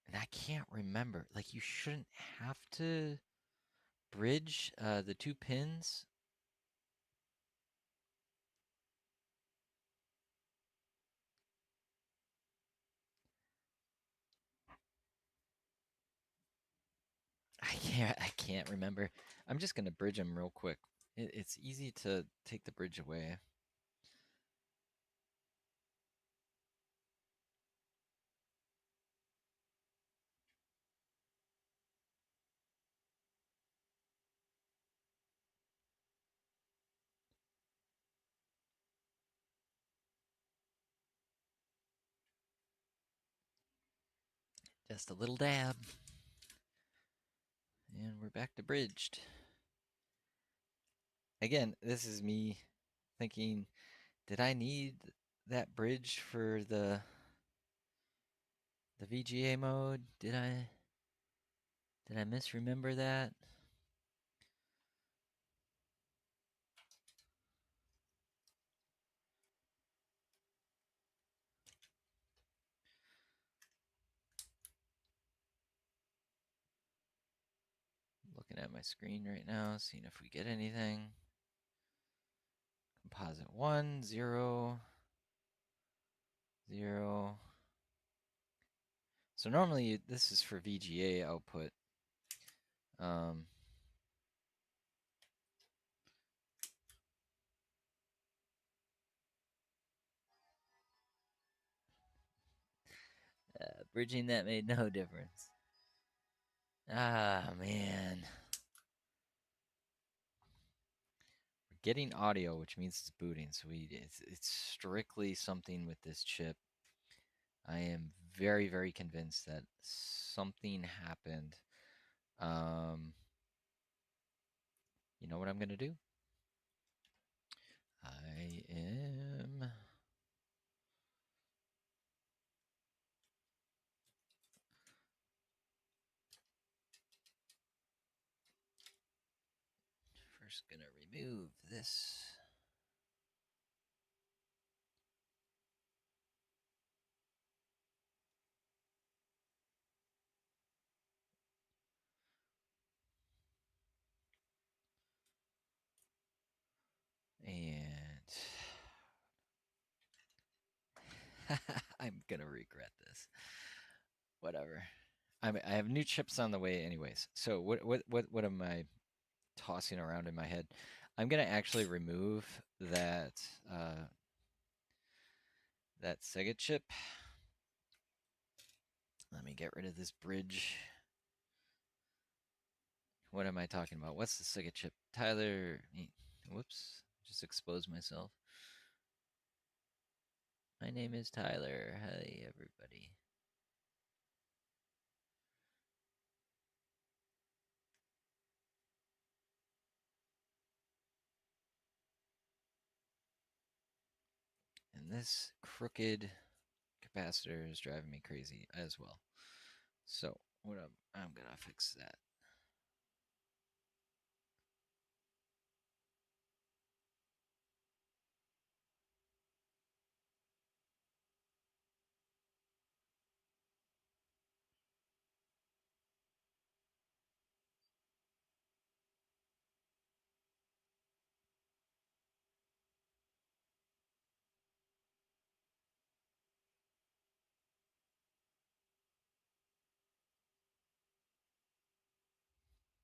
And I can't remember. Like, you shouldn't have to bridge the two pins. I can't remember. I'm just gonna bridge them real quick. It's easy to take the bridge away. Just a little dab. And we're back to bridged. Again, this is me thinking, did I need that bridge for the VGA mode? Did I misremember that? Looking at my screen right now, seeing if we get anything. Composite 1, 0, 0. So normally this is for VGA output. Bridging that made no difference. Ah, man. We're getting audio, which means it's booting. So it's strictly something with this chip. I am very, very convinced that something happened. You know what I'm gonna do? I am first gonna remove this. And I'm gonna regret this. Whatever. I have new chips on the way, anyways. So what am I tossing around in my head? I'm gonna actually remove that that Sega chip. Let me get rid of this bridge. What am I talking about? What's the Sega chip? Tyler. Whoops. Just exposed myself. My name is Tyler. Hey, everybody. And this crooked capacitor is driving me crazy as well. So I'm gonna fix that.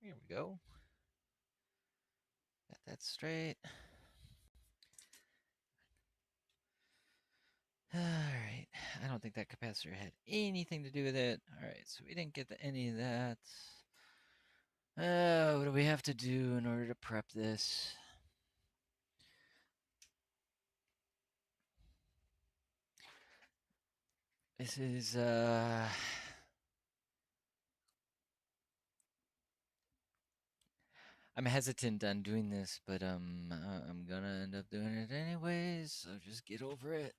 Here we go. Got that straight. All right. I don't think that capacitor had anything to do with it. All right, so we didn't get any of that. What do we have to do in order to prep this? This is I'm hesitant on doing this, but I'm gonna end up doing it anyways, so just get over it.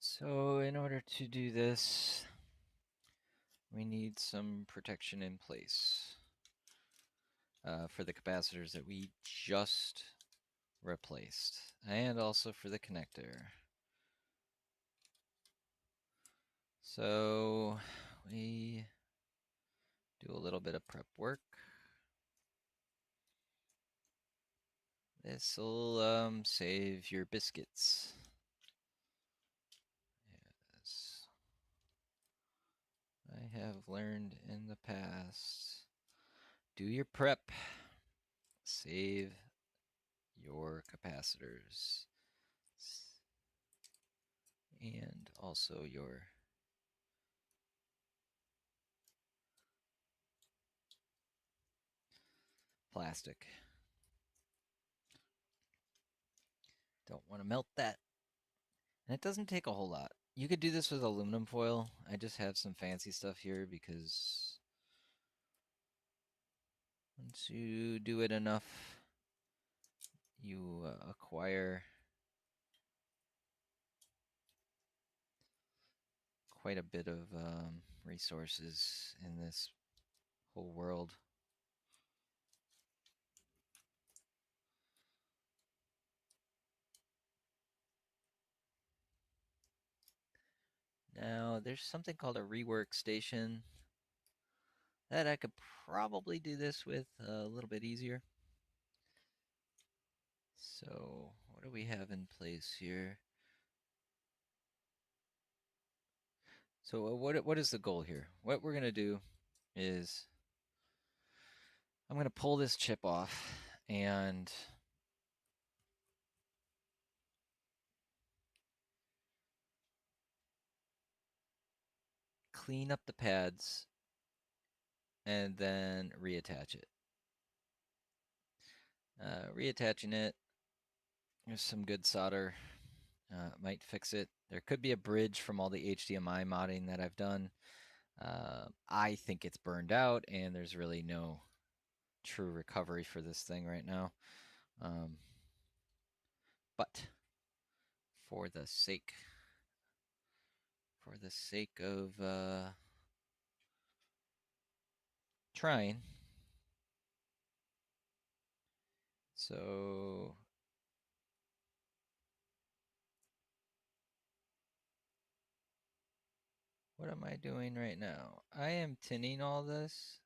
So in order to do this, we need some protection in place for the capacitors that we just replaced, and also for the connector. So we Do a little bit of prep work. This'll save your biscuits. Yes. I have learned in the past. Do your prep. Save your capacitors. And also your plastic. Don't want to melt that. And it doesn't take a whole lot. You could do this with aluminum foil. I just have some fancy stuff here because once you do it enough, you acquire quite a bit of resources in this whole world. Now, there's something called a rework station that I could probably do this with a little bit easier. So, what do we have in place here? So, what is the goal here? What we're going to do is I'm going to pull this chip off and clean up the pads and then reattach it. Reattaching it, there's some good solder, might fix it. There could be a bridge from all the HDMI modding that I've done. I think it's burned out and there's really no true recovery for this thing right now. But for the sake of trying, so what am I doing right now? I am tinning all this.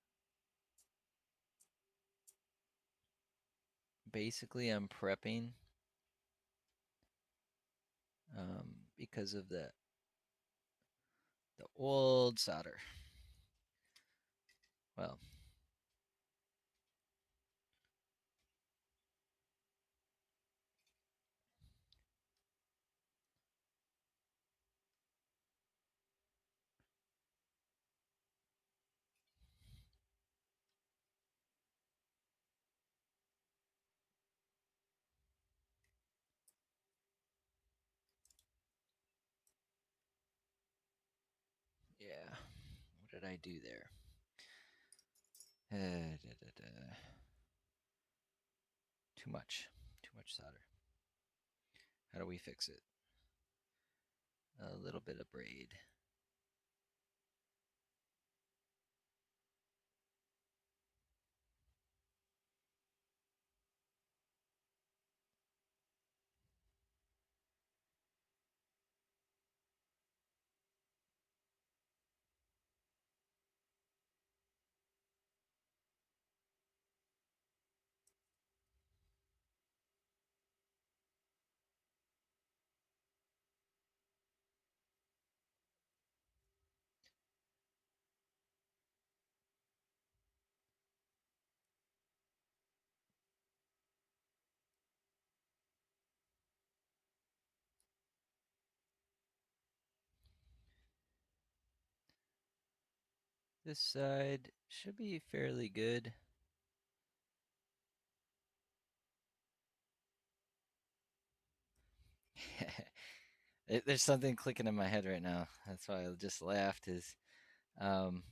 Basically, I'm prepping because of the old solder. Well, yeah. What did I do there? Too much solder. How do we fix it? A little bit of braid. This side should be fairly good. There's something clicking in my head right now. That's why I just laughed. Um,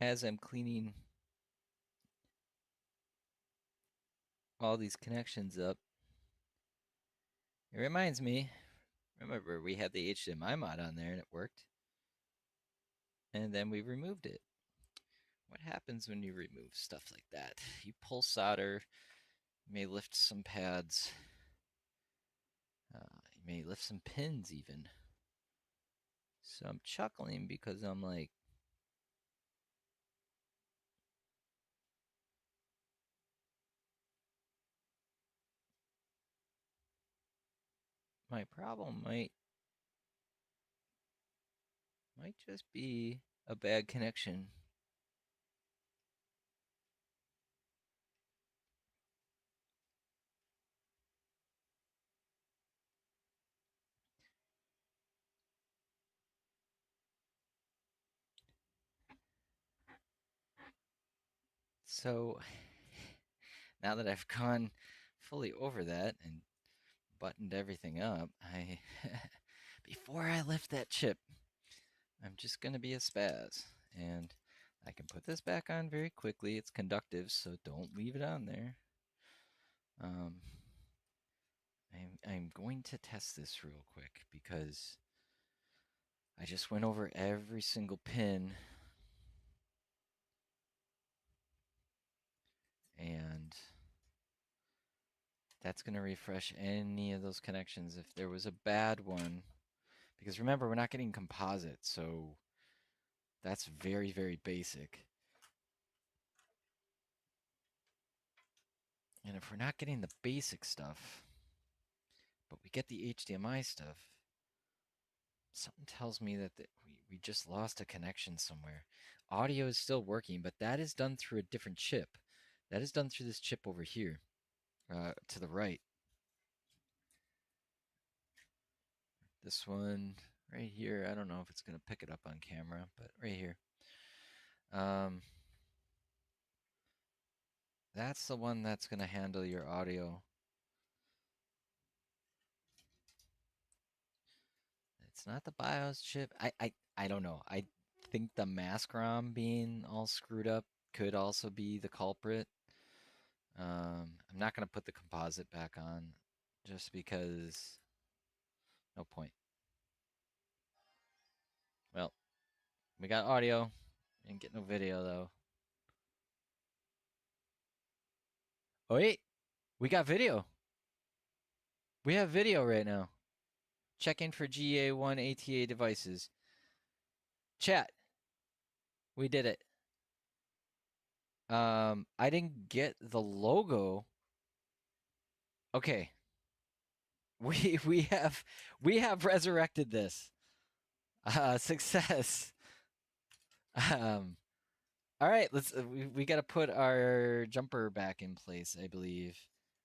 as I'm cleaning all these connections up, it reminds me. Remember, we had the HDMI mod on there and it worked, and then we removed it. What happens when you remove stuff like that? You pull solder, you may lift some pads, You may lift some pins even. So I'm chuckling because I'm like, my problem might just be a bad connection. So now that I've gone fully over that and buttoned everything up, I before I lift that chip, I'm just gonna be a spaz. And I can put this back on very quickly. It's conductive, so don't leave it on there. I'm going to test this real quick because I just went over every single pin and that's going to refresh any of those connections if there was a bad one. Because remember, we're not getting composite, so that's very, very basic. And if we're not getting the basic stuff, but we get the HDMI stuff, something tells me that we just lost a connection somewhere. Audio is still working, but that is done through a different chip. That is done through this chip over here, to the right. This one right here, I don't know if it's going to pick it up on camera, but right here. That's the one that's going to handle your audio. It's not the BIOS chip. I don't know. I think the mask ROM being all screwed up could also be the culprit. I'm not going to put the composite back on just because no point. Well, we got audio. Didn't get no video though. Oh wait, we got video. We have video right now. Checking for GA1 ATA devices. Chat. We did it. I didn't get the logo. Okay. We have resurrected this. Success. All right, let's we got to put our jumper back in place, I believe.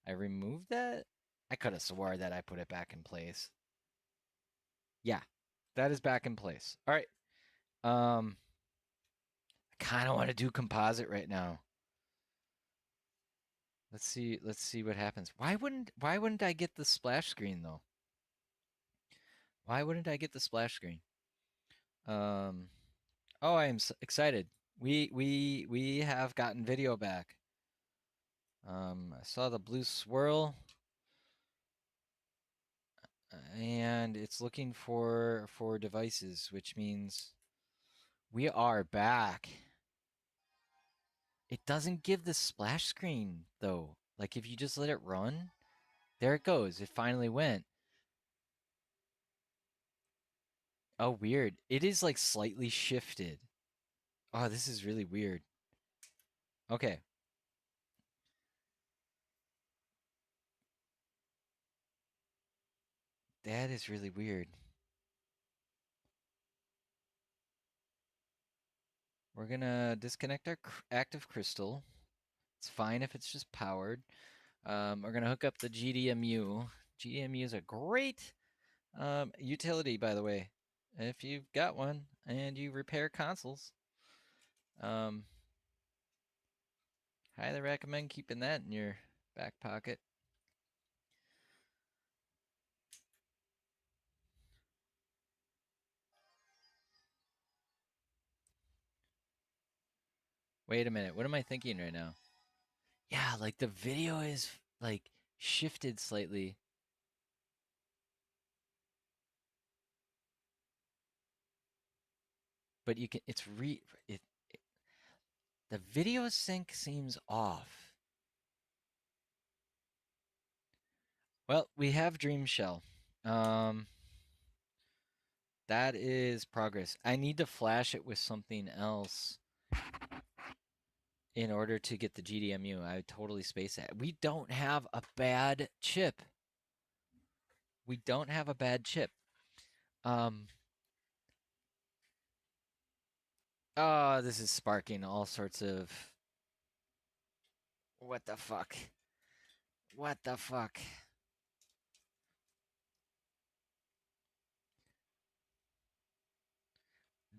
I removed that? I could have swore that I put it back in place. Yeah. That is back in place. All right. I kind of want to do composite right now. Let's see what happens. Why wouldn't I get the splash screen though? Why wouldn't I get the splash screen? Oh, I am excited. We have gotten video back. I saw the blue swirl, and it's looking for devices, which means we are back. It doesn't give the splash screen though. Like if you just let it run, there it goes. It finally went. Oh, weird. It is like slightly shifted. Oh, this is really weird. Okay. That is really weird. We're gonna disconnect our active crystal. It's fine if it's just powered. We're gonna hook up the GDMU. GDMU is a great utility, by the way. If you've got one and you repair consoles, highly recommend keeping that in your back pocket. Wait a minute, what am I thinking right now? Yeah, like the video is like shifted slightly. But you can the video sync seems off. Well, we have Dream Shell. Um, that is progress. I need to flash it with something else in order to get the GDMU. I totally spaced that. We don't have a bad chip. We don't have a bad chip. Oh, this is sparking all sorts of. What the fuck? What the fuck?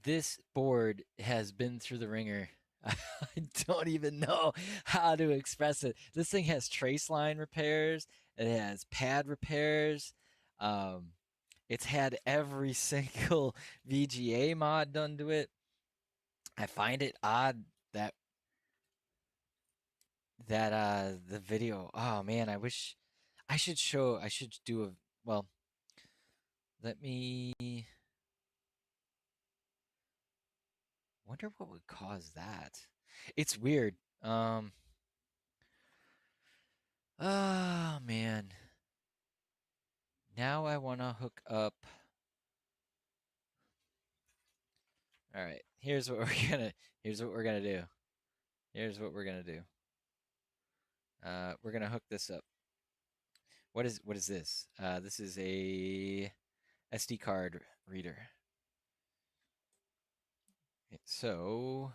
This board has been through the ringer. I don't even know how to express it. This thing has trace line repairs. It has pad repairs. Um, it's had every single VGA mod done to it. I find it odd that the video. Oh man, I wish I should show. I should do a well. Let me wonder what would cause that. It's weird. Oh man. Now I want to hook up. All right. Here's what we're gonna. Here's what we're gonna do. Here's what we're gonna do. We're gonna hook this up. What is this? This is a SD card reader. So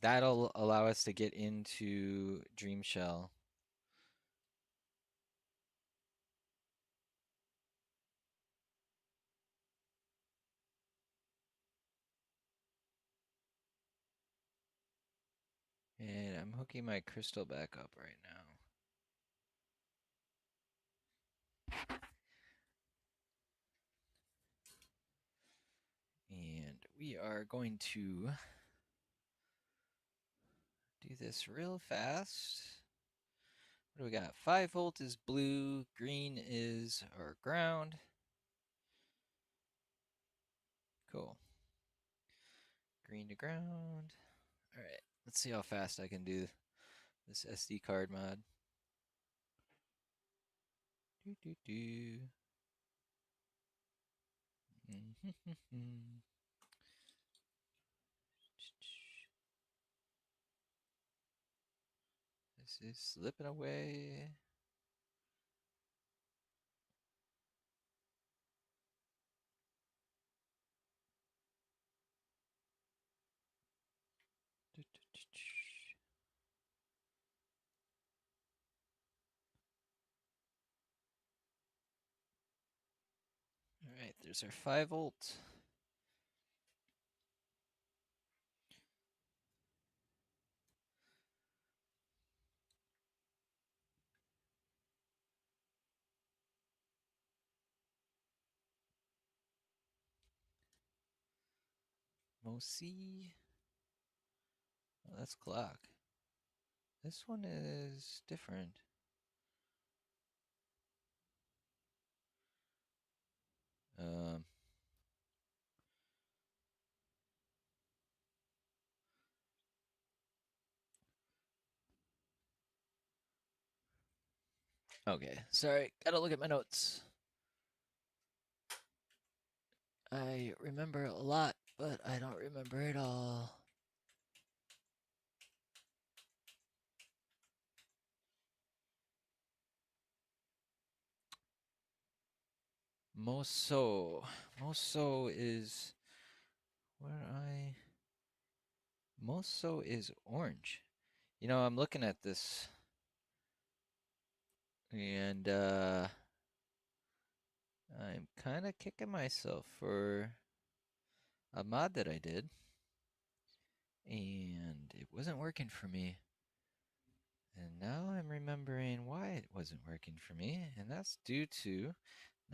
that'll allow us to get into Dream Shell. And I'm hooking my crystal back up right now. And we are going to do this real fast. What do we got? 5 volt is blue, green is our ground. Cool. Green to ground. All right, let's see how fast I can do this SD card mod. Do do do. This is slipping away. All right, there's our 5 volt. Mosi. Oh, that's clock. This one is different. Um, okay, sorry, gotta look at my notes. I remember a lot, but I don't remember it all. Moso. Moso is where I. Moso is orange. You know, I'm looking at this and I'm kind of kicking myself for a mod that I did and it wasn't working for me. And now I'm remembering why it wasn't working for me, and that's due to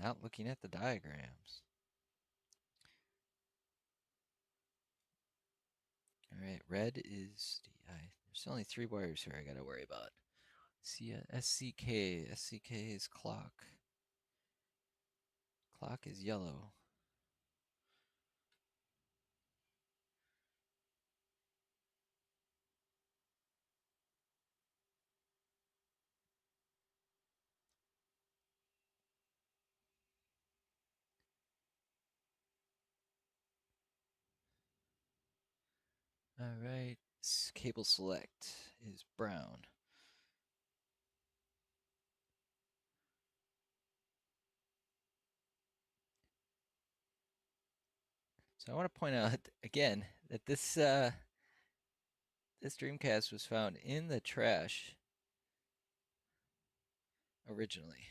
not looking at the diagrams. All right, red is DI. There's only 3 wires here I gotta worry about. See, SCK. SCK is clock. Clock is yellow. All right, cable select is brown. So I want to point out again that this Dreamcast was found in the trash originally.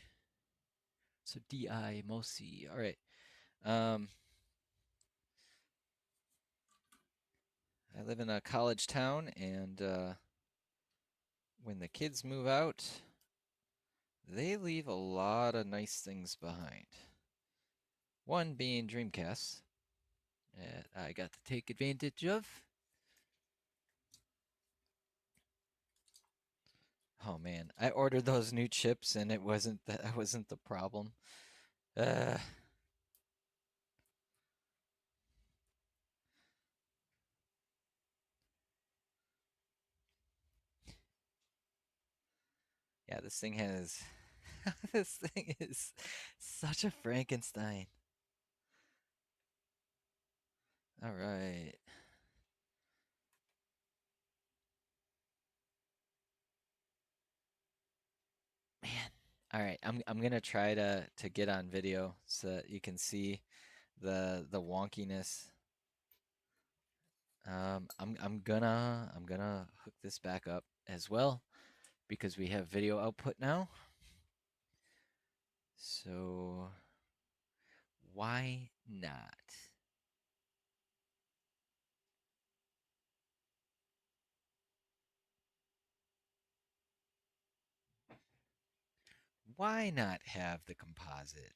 So DI Mosi. All right. Um, I live in a college town, and when the kids move out, they leave a lot of nice things behind. One being Dreamcasts that I got to take advantage of. Oh man, I ordered those new chips and it wasn't that wasn't the problem. Uh, yeah, this thing has this thing is such a Frankenstein. All right. Man. All right, I'm gonna try to get on video so that you can see the wonkiness. I'm gonna hook this back up as well because we have video output now. So why not? Why not have the composite?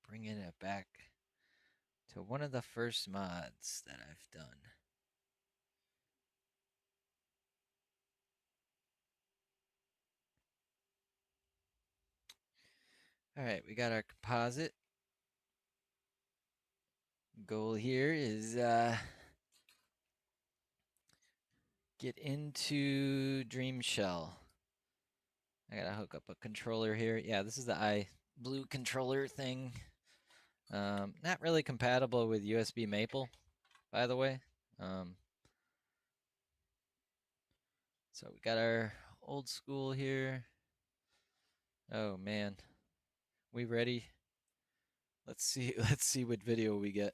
Bringing it back to one of the first mods that I've done. All right, we got our composite. Goal here is get into Dream Shell. I gotta hook up a controller here. Yeah, this is the blue controller thing. Not really compatible with USB Maple, by the way. So we got our old school here. Oh man, we ready? Let's see. Let's see what video we get.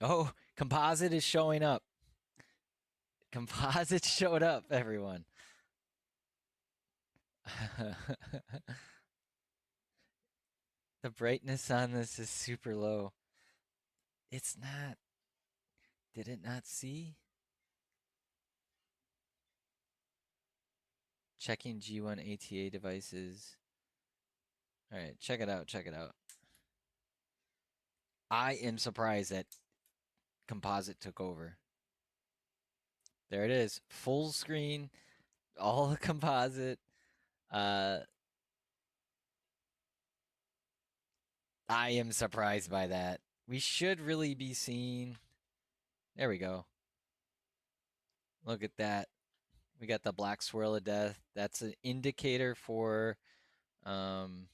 Oh, composite is showing up. Composite showed up, everyone. The brightness on this is super low. It's not. Did it not see? Checking G1 ATA devices. All right, check it out. Check it out. I am surprised that composite took over. There it is. Full screen, all composite. I am surprised by that. We should really be seeing. There we go. Look at that. We got the black swirl of death. That's an indicator for um,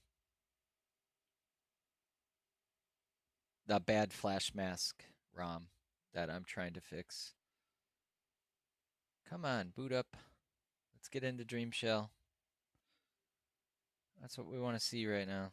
the bad flash mask ROM that I'm trying to fix. Come on, boot up. Let's get into Dream Shell. That's what we want to see right now.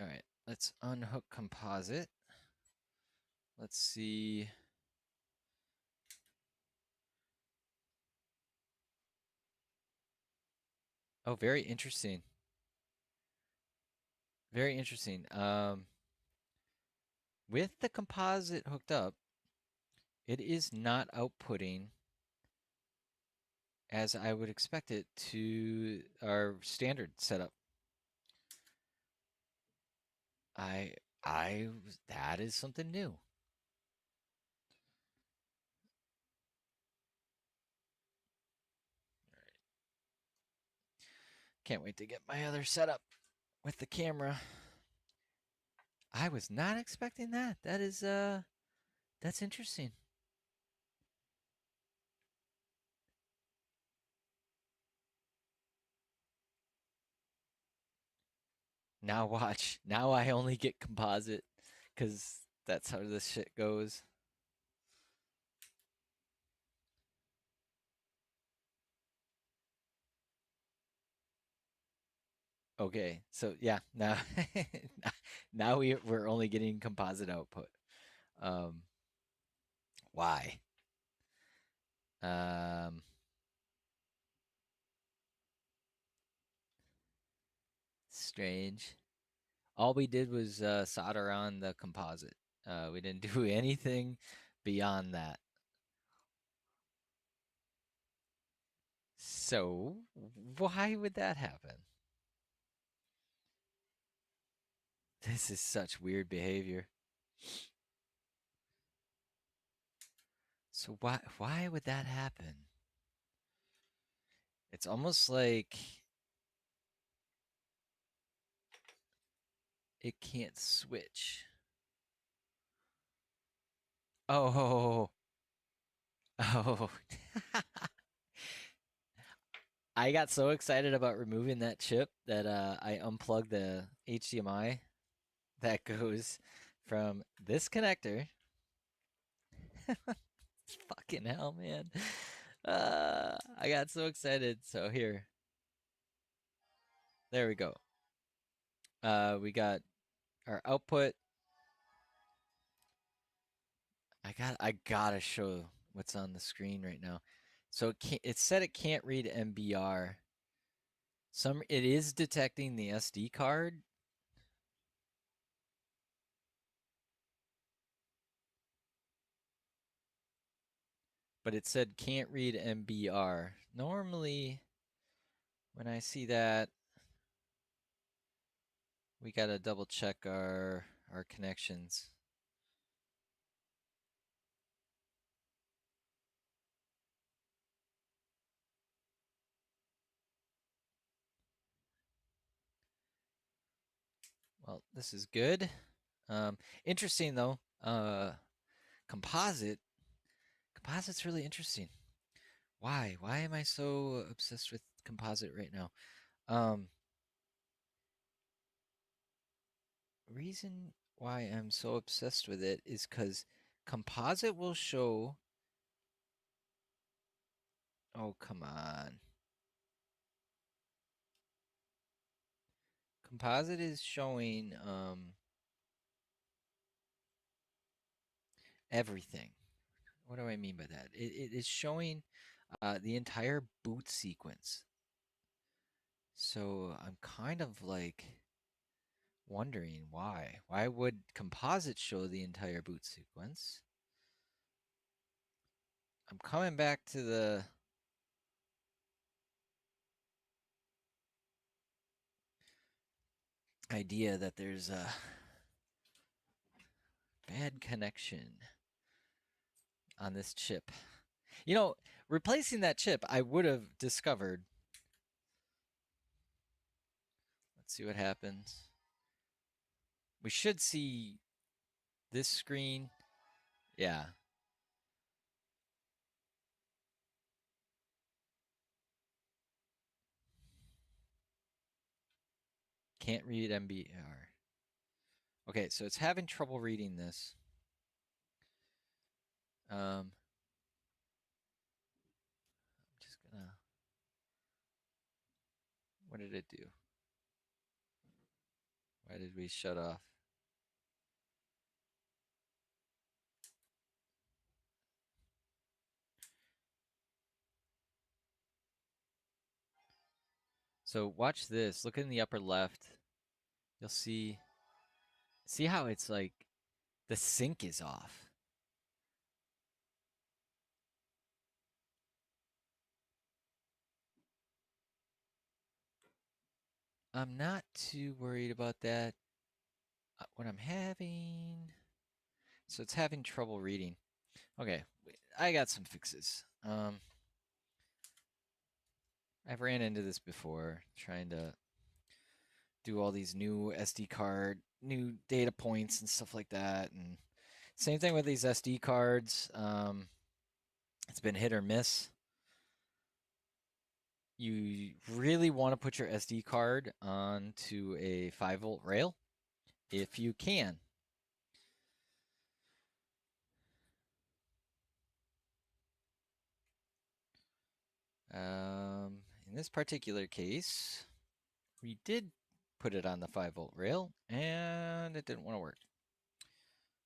All right, let's unhook composite. Let's see. Oh, very interesting. Very interesting. With the composite hooked up, it is not outputting as I would expect it to our standard setup. That is something new. Can't wait to get my other setup with the camera. I was not expecting that. That's interesting. Now watch. Now I only get composite because that's how this shit goes. Okay, so yeah, now now we're only getting composite output. Um, why? Um, strange. All we did was solder on the composite. We didn't do anything beyond that. So why would that happen? This is such weird behavior. So why would that happen? It's almost like it can't switch. Oh, oh. I got so excited about removing that chip that I unplugged the HDMI that goes from this connector. Fucking hell, man. I got so excited. So here, there we go. We got our output. I gotta show what's on the screen right now. So it said it can't read MBR. It is detecting the SD card. But it said can't read MBR. Normally, when I see that, we gotta double check our connections. Well, this is good. Interesting though. Composite. Composite's really interesting. Why? Why am I so obsessed with composite right now? Um, reason why I'm so obsessed with it is because composite will show. Oh, come on. Composite is showing everything. What do I mean by that? It is showing the entire boot sequence. So I'm kind of like wondering why. Why would composite show the entire boot sequence? I'm coming back to the idea that there's a bad connection on this chip. You know, replacing that chip, I would have discovered. Let's see what happens. We should see this screen. Yeah. Can't read MBR. Okay, so it's having trouble reading this. I'm just gonna. What did it do? Why did we shut off? So watch this. Look in the upper left. You'll see how it's like the sync is off. I'm not too worried about that. What I'm having. So it's having trouble reading. Okay, I got some fixes. I've ran into this before, trying to do all these new SD card, new data points and stuff like that. And same thing with these SD cards. It's been hit or miss. You really want to put your SD card onto a 5-volt rail if you can. In this particular case, we did put it on the 5-volt rail and it didn't want to work.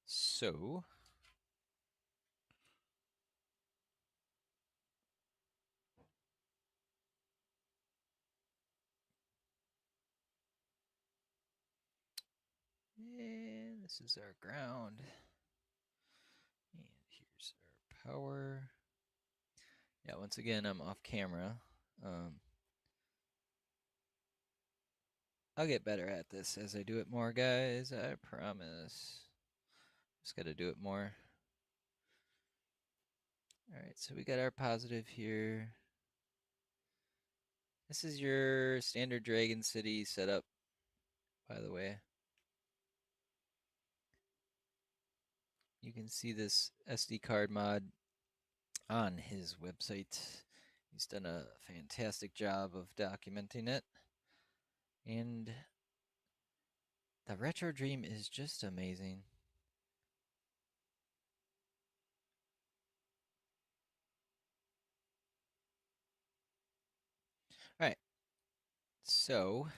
So and this is our ground. And here's our power. Yeah, once again, I'm off camera. I'll get better at this as I do it more, guys. I promise. Just got to do it more. All right, so we got our positive here. This is your standard Dragon City setup, by the way. You can see this SD card mod on his website. He's done a fantastic job of documenting it. And the Retrodream is just amazing. All right, so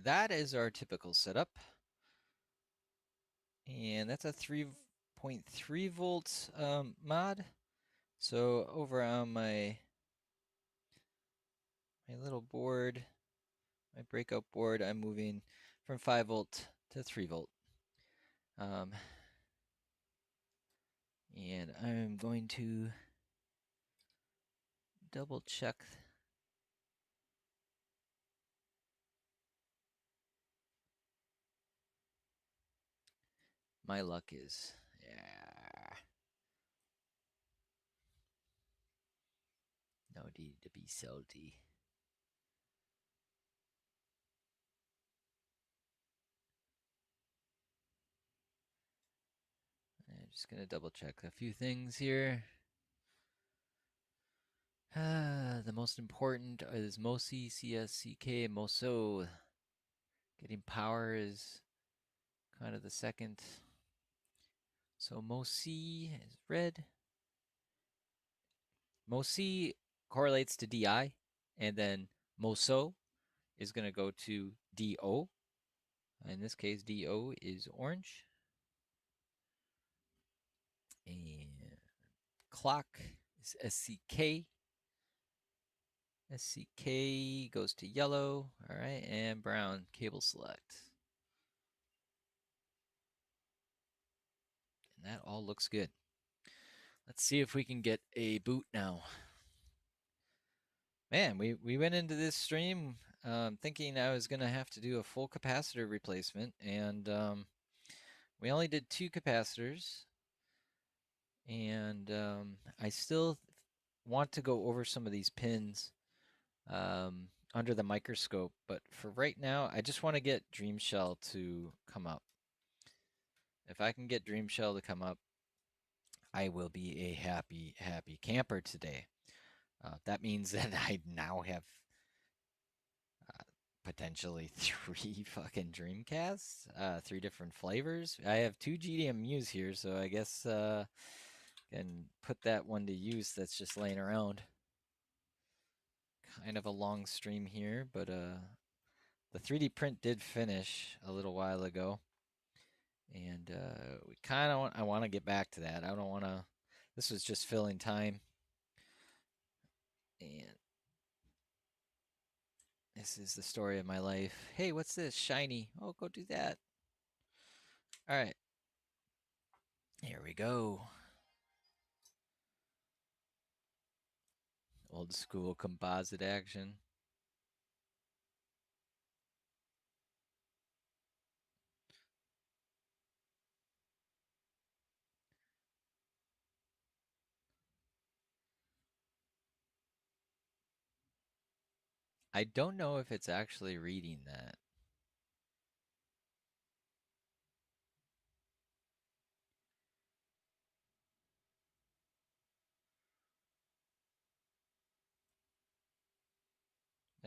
that is our typical setup. And that's a 3.3 volt mod. So over on my little board, my breakout board, I'm moving from 5 volt to 3 volt. And I'm going to double check. My luck is, yeah, no need to be salty. I'm just going to double check a few things here. The most important is MOSI, CSCK, MOSO. Getting power is kind of the second. So MOSI is red. MOSI correlates to DI, and then MOSO is going to go to DO. In this case, DO is orange. And clock is SCK. SCK goes to yellow. All right, and brown, cable select. And that all looks good. Let's see if we can get a boot now. Man, we went into this stream thinking I was going to have to do a full capacitor replacement, and we only did 2 capacitors. And I still want to go over some of these pins under the microscope, but for right now, I just want to get Dreamshell to come up. If I can get Dreamshell to come up, I will be a happy, happy camper today. That means that I now have potentially 3 fucking Dreamcasts, 3 different flavors. I have 2 GDMUs here, so I guess can put that one to use that's just laying around. Kind of a long stream here, but the 3D print did finish a little while ago. And we kind of I want to get back to that. I don't want to, this was just filling time. And this is the story of my life. Hey, what's this? Shiny. Oh, go do that. All right. Here we go. Old school composite action. I don't know if it's actually reading that.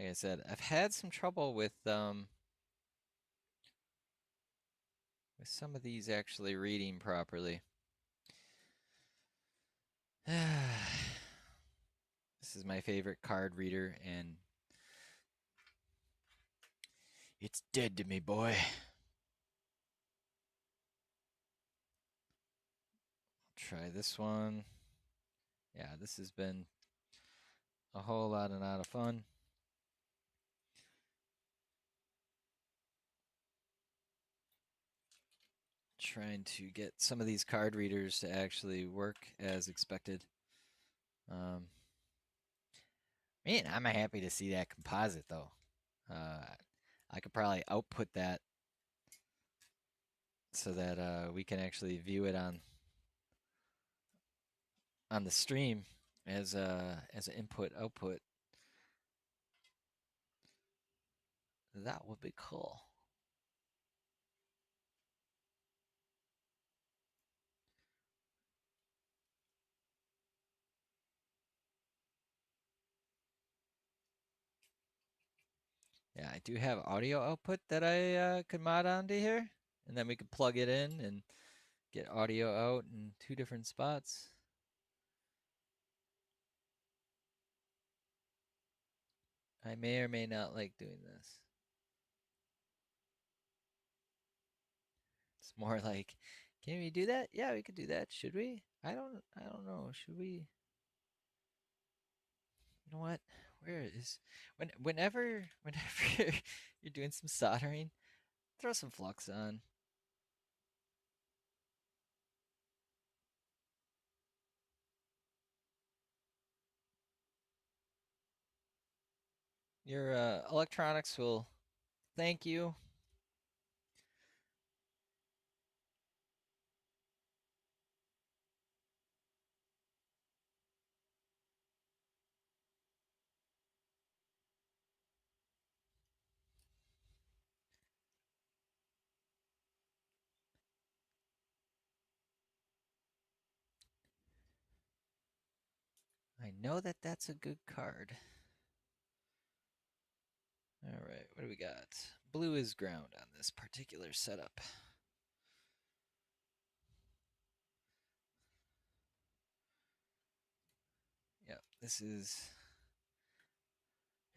like I said, I've had some trouble with some of these actually reading properly. This is my favorite card reader, and it's dead to me, boy. Try this one. Yeah, this has been a whole lot of fun. Trying to get some of these card readers to actually work as expected. Man, I'm happy to see that composite though. I could probably output that so that we can actually view it on the stream as an input output. That would be cool. Yeah, I do have audio output that I could mod onto here, and then we could plug it in and get audio out in 2 different spots. I may or may not like doing this. It's more like, can we do that? Yeah, we could do that. Should we? I don't know. Should we? You know what? Where is whenever you're doing some soldering, throw some flux on. Your electronics will thank you. I know that that's a good card. All right, what do we got? Blue is ground on this particular setup. Yep, this is.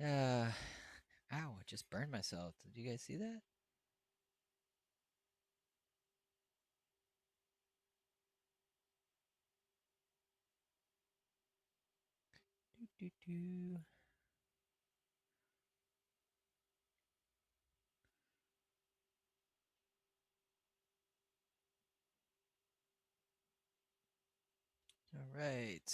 Ow! I just burned myself. Did you guys see that? Do do do. All right.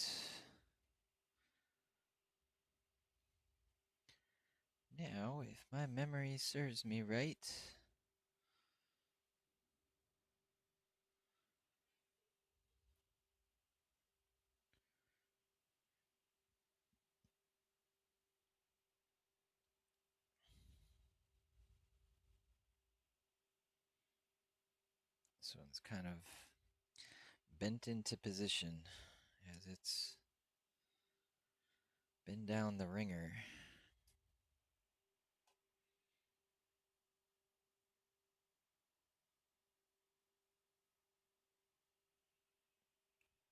Now, if my memory serves me right, this one's kind of bent into position as it's been down the ringer.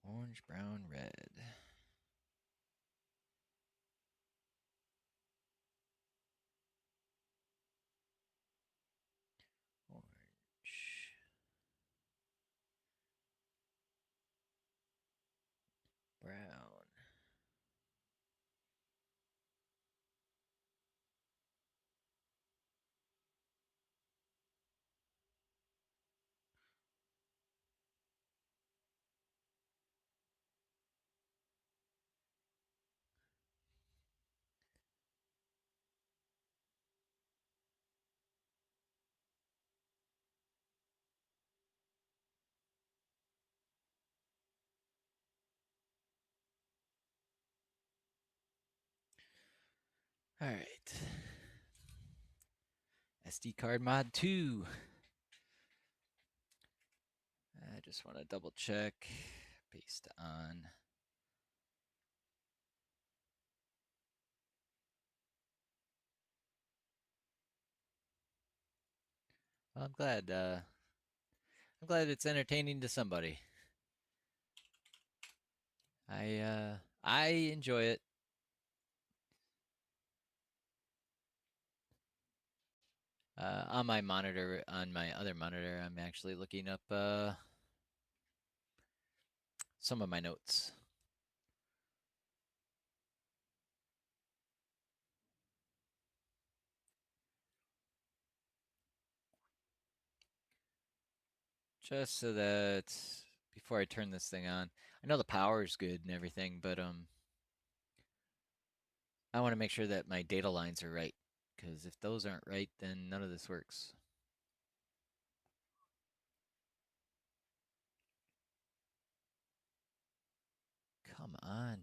Orange, brown, red. Orange. Brown. All right. SD card mod 2. I just want to double check. Based on. I'm glad. I'm glad it's entertaining to somebody. I enjoy it. On my monitor, on my other monitor, I'm actually looking up some of my notes. Just so that before I turn this thing on, I know the power is good and everything, but I want to make sure that my data lines are right, because if those aren't right, then none of this works. Come on.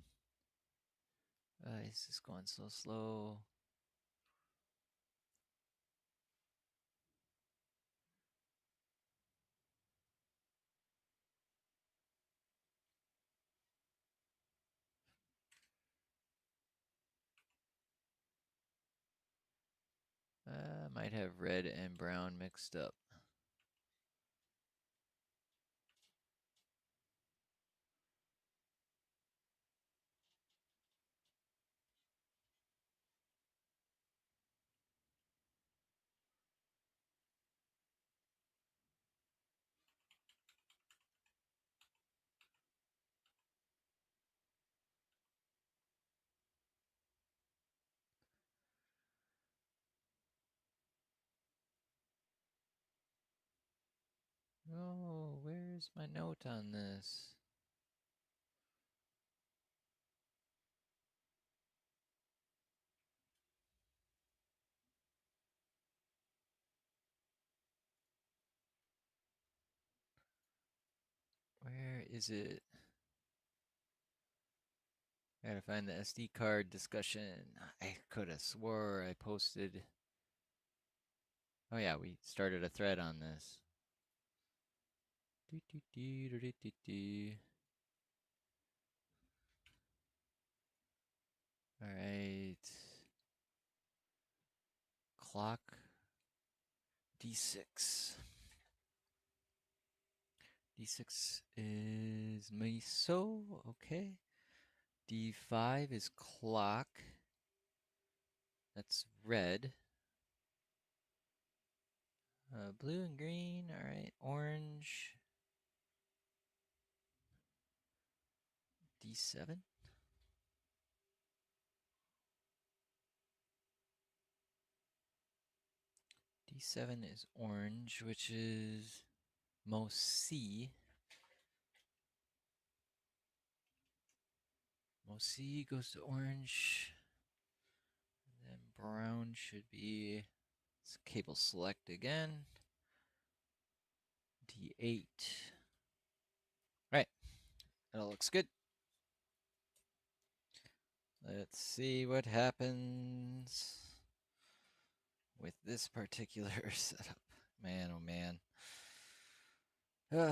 Is this going so slow? Might have red and brown mixed up. Oh, where's my note on this? Where is it? I gotta find the SD card discussion. I could have swore I posted. Oh yeah, we started a thread on this. All right. Clock D6. D6 is miso. Okay. D5 is clock. That's red. Blue and green. All right. Orange. D7. D7 is orange, which is Mo C. Mo C goes to orange. And then brown should be cable select again. D8. Right. That looks good. Let's see what happens with this particular setup. Man, oh man. We'll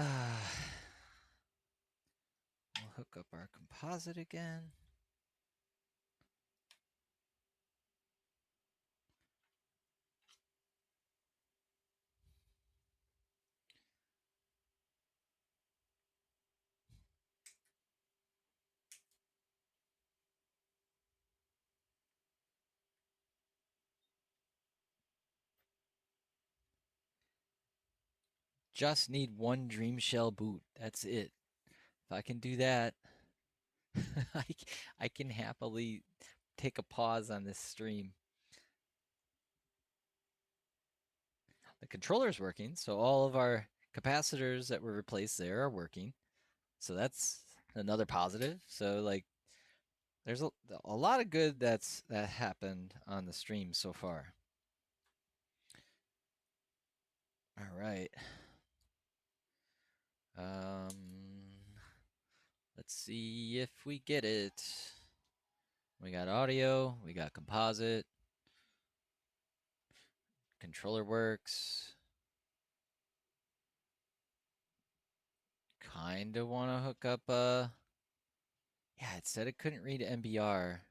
hook up our composite again. Just need one Dream Shell boot. That's it. If I can do that, I can happily take a pause on this stream. The controller's working, so all of our capacitors that were replaced there are working. So that's another positive. So like there's a lot of good that happened on the stream so far. All right. Let's see if we get it. We got audio, we got composite, controller works. Kind of want to hook up yeah, it said it couldn't read MBR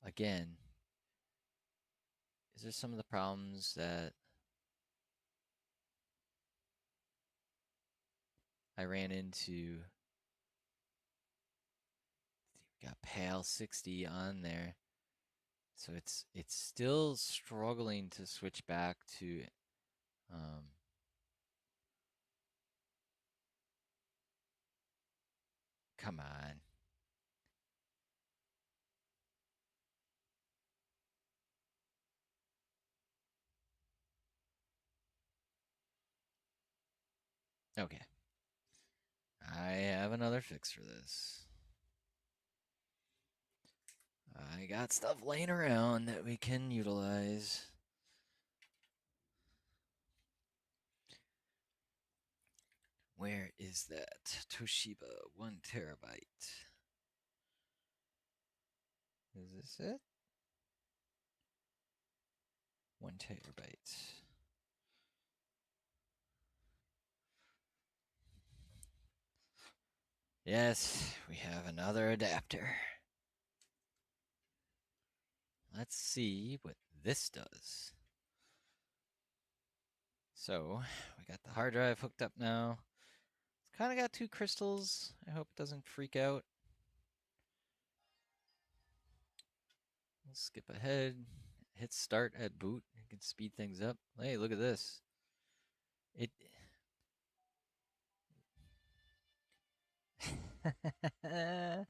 again. Is there some of the problems that I ran into, got PAL 60 on there. So it's still struggling to switch back to come on. Okay. I have another fix for this. I got stuff laying around that we can utilize. Where is that? Toshiba 1 terabyte. Is this it? 1 terabyte. Yes, we have another adapter. Let's see what this does. So, we got the hard drive hooked up now. It's kind of got 2 crystals. I hope it doesn't freak out. We'll skip ahead. Hit start at boot. You can speed things up. Hey, look at this. It. Oh,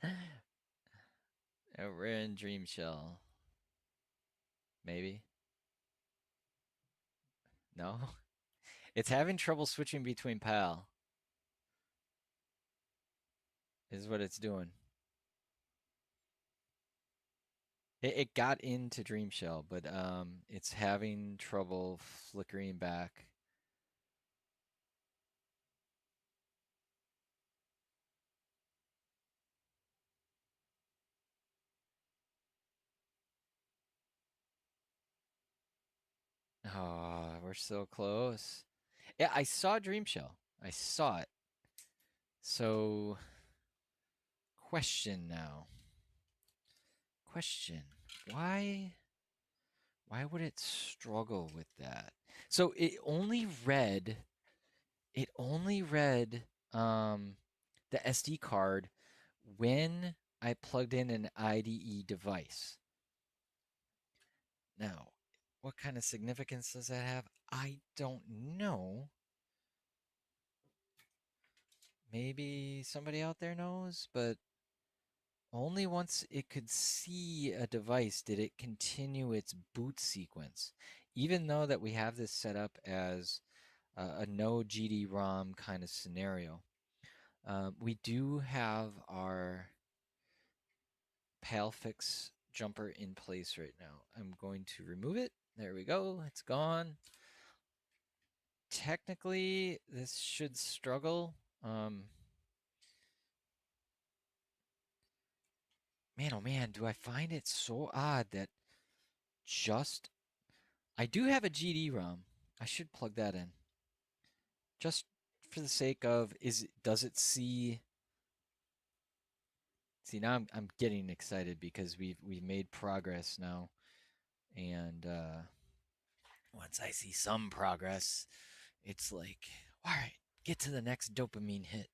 we're in Dream Shell. Maybe. No. It's having trouble switching between PAL. Is what it's doing. It got into Dream Shell, but it's having trouble flickering back. Oh, we're so close. Yeah, I saw Dream Shell. I saw it. So, question now. Question. Why would it struggle with that? So it only read the SD card when I plugged in an IDE device. Now, what kind of significance does that have? I don't know. Maybe somebody out there knows, but only once it could see a device did it continue its boot sequence. Even though that we have this set up as a no GD-ROM kind of scenario. We do have our PAL fix jumper in place right now. I'm going to remove it. There we go. It's gone. Technically, this should struggle. Man, oh man, do I find it so odd that just... I do have a GD-ROM. I should plug that in. Just for the sake of, does it see... See, now I'm getting excited because we've made progress now. And once I see some progress, it's like, all right, get to the next dopamine hit.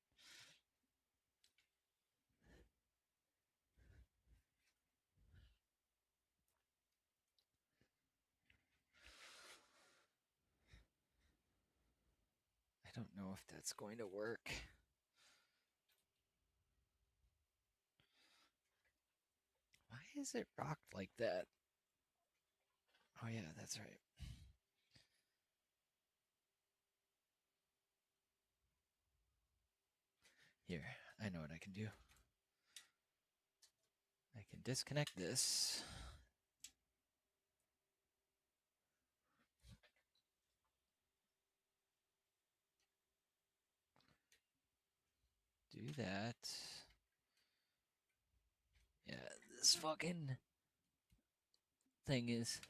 I don't know if that's going to work. Why is it rocked like that? Oh yeah, that's right. Here, I know what I can do. I can disconnect this. Do that. Yeah, this fucking thing is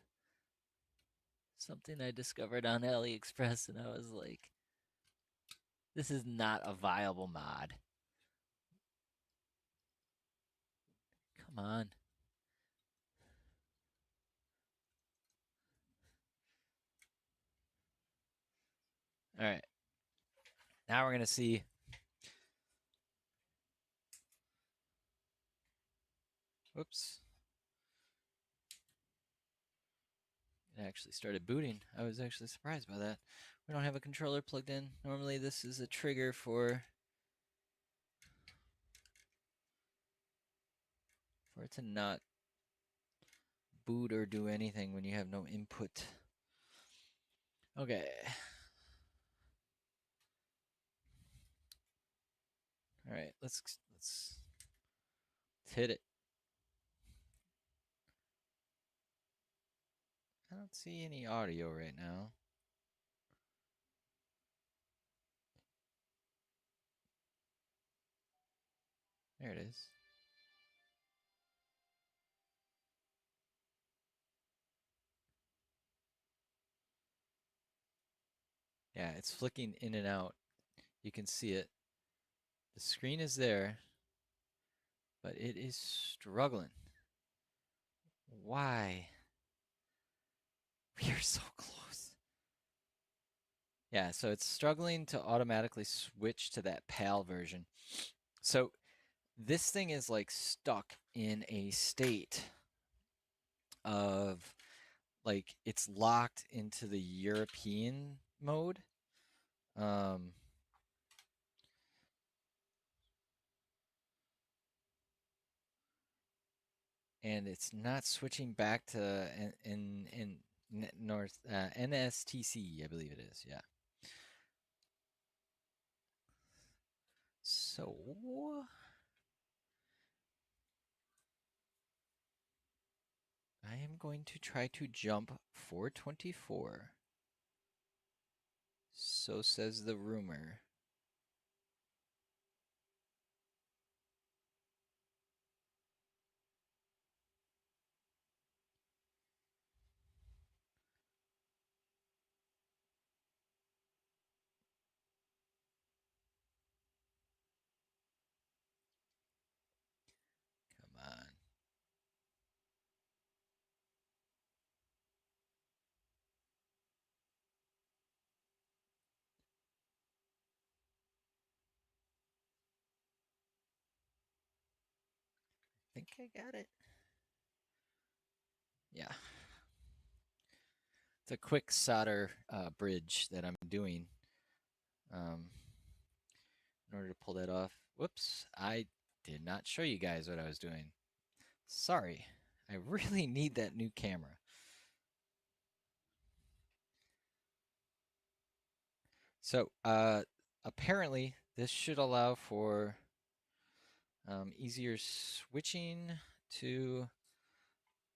something I discovered on AliExpress, and I was like, this is not a viable mod. Come on. All right. Now we're going to see Whoops. It actually started booting. I was actually surprised by that. We don't have a controller plugged in. Normally this is a trigger for it to not boot or do anything when you have no input. Okay. All right, let's hit it. I don't see any audio right now. There it is. Yeah, it's flicking in and out. You can see it. The screen is there, but it is struggling. Why? We are so close. Yeah, so it's struggling to automatically switch to that PAL version. So this thing is like stuck in a state of like it's locked into the European mode. And it's not switching back to in North NSTC, I believe it is. Yeah. So I am going to try to jump 424. So says the rumor. Come on. I think I got it. Yeah. It's a quick solder bridge that I'm doing in order to pull that off. Whoops, I did not show you guys what I was doing. Sorry, I really need that new camera. So apparently this should allow for easier switching to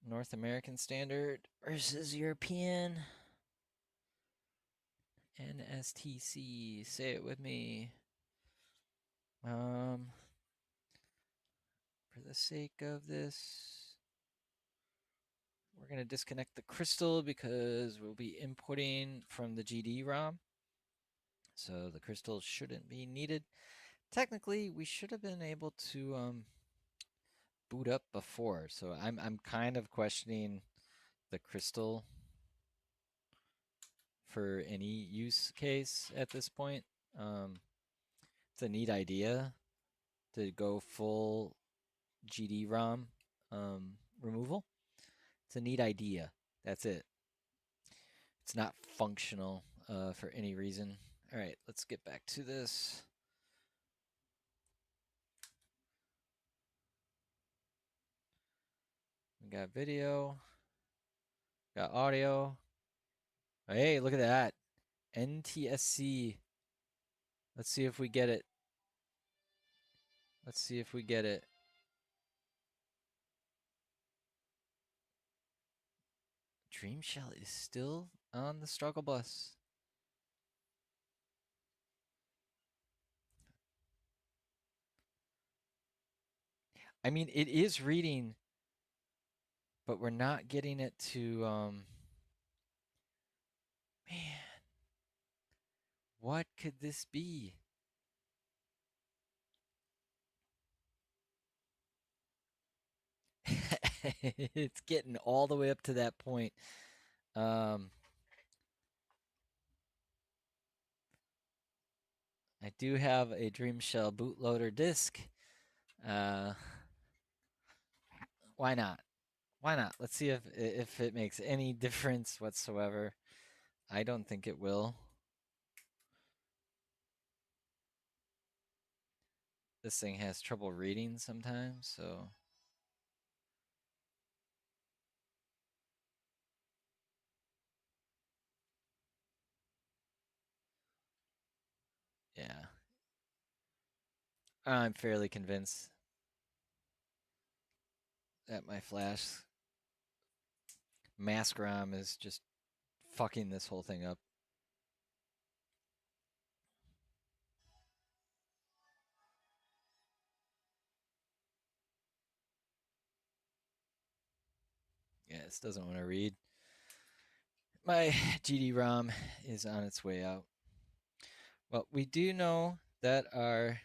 North American standard versus European. NSTC, say it with me. For the sake of this, we're going to disconnect the crystal because we'll be importing from the GD-ROM. So the crystal shouldn't be needed. Technically, we should have been able to boot up before. So I'm kind of questioning the crystal for any use case at this point. It's a neat idea to go full GD-ROM removal. It's a neat idea. That's it. It's not functional for any reason. All right, let's get back to this. We got video, got audio. Hey, look at that. NTSC. Let's see if we get it. Let's see if we get it. Dreamshell is still on the struggle bus. I mean, it is reading, but we're not getting it to, man, what could this be? It's getting all the way up to that point. I do have a Dreamshell bootloader disk. Why not? Why not? Let's see if it makes any difference whatsoever. I don't think it will. This thing has trouble reading sometimes, so yeah. I'm fairly convinced that my flash mask ROM is just fucking this whole thing up. Yeah, this doesn't want to read. My GD-ROM is on its way out. Well, we do know that our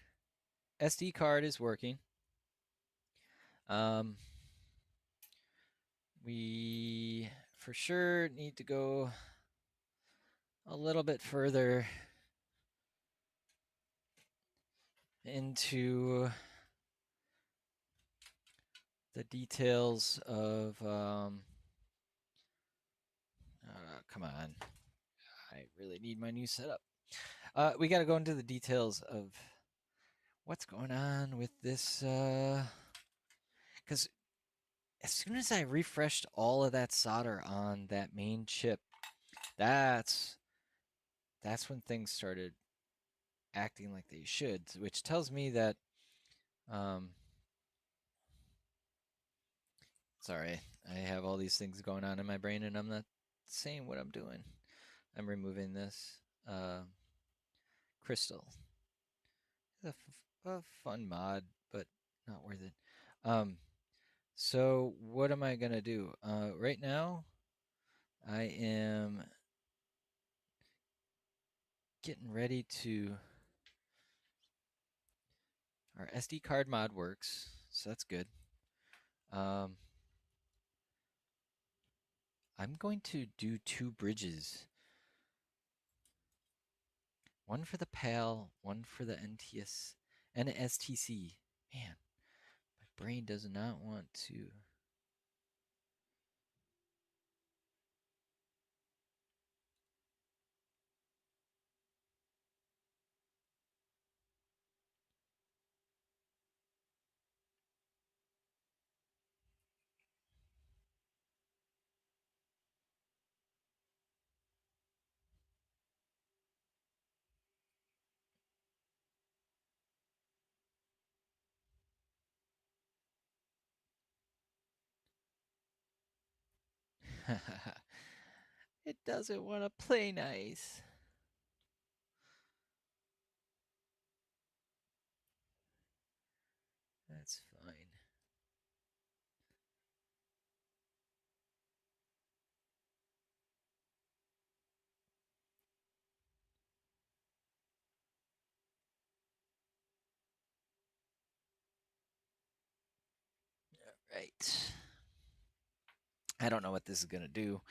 SD card is working. We for sure need to go a little bit further into the details of come on, I really need my new setup. We got to go into the details of what's going on with this because as soon as I refreshed all of that solder on that main chip, that's when things started acting like they should, which tells me that sorry, I have all these things going on in my brain and I'm not saying what I'm doing. I'm removing this crystal. It's a fun mod, but not worth it. So what am I gonna do? Right now, I am getting ready to. Our SD card mod works, so that's good. I'm going to do 2 bridges. One for the PAL, one for the NTS and STC. Man, my brain does not want to. It doesn't want to play nice. That's fine. All right. I don't know what this is going to do,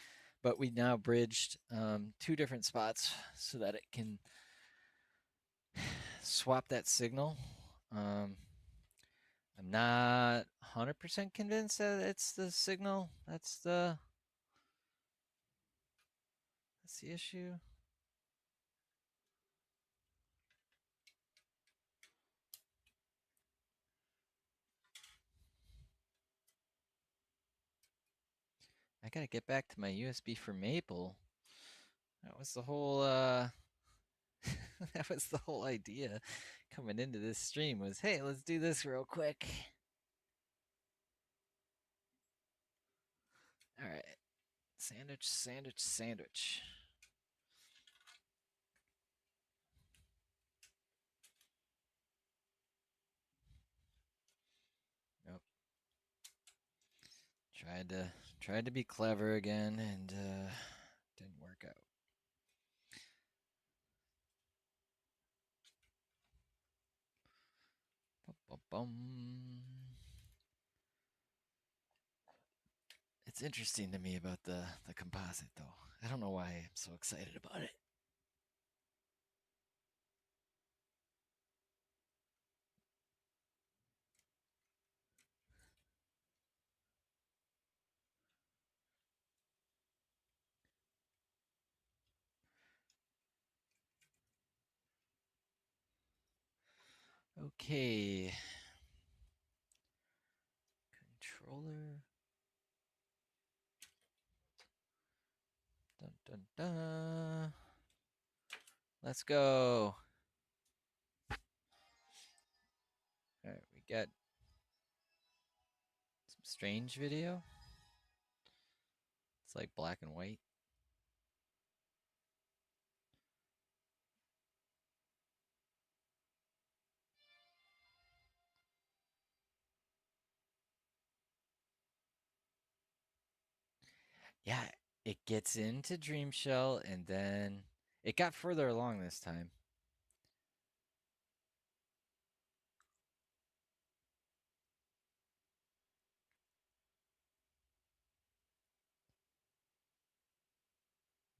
but we now bridged 2 different spots so that it can swap that signal. I'm not 100% convinced that it's the signal that's the issue. I gotta get back to my USB for Maple. That was the whole that was the whole idea coming into this stream was, hey, let's do this real quick. All right. Sandwich, sandwich, sandwich. Nope. Tried to be clever again and didn't work out. Bum. It's interesting to me about the composite though. I don't know why I'm so excited about it. Okay. Controller. Dun dun dun. Let's go. All right, we got some strange video. It's like black and white. Yeah, it gets into Dream Shell and then it got further along this time.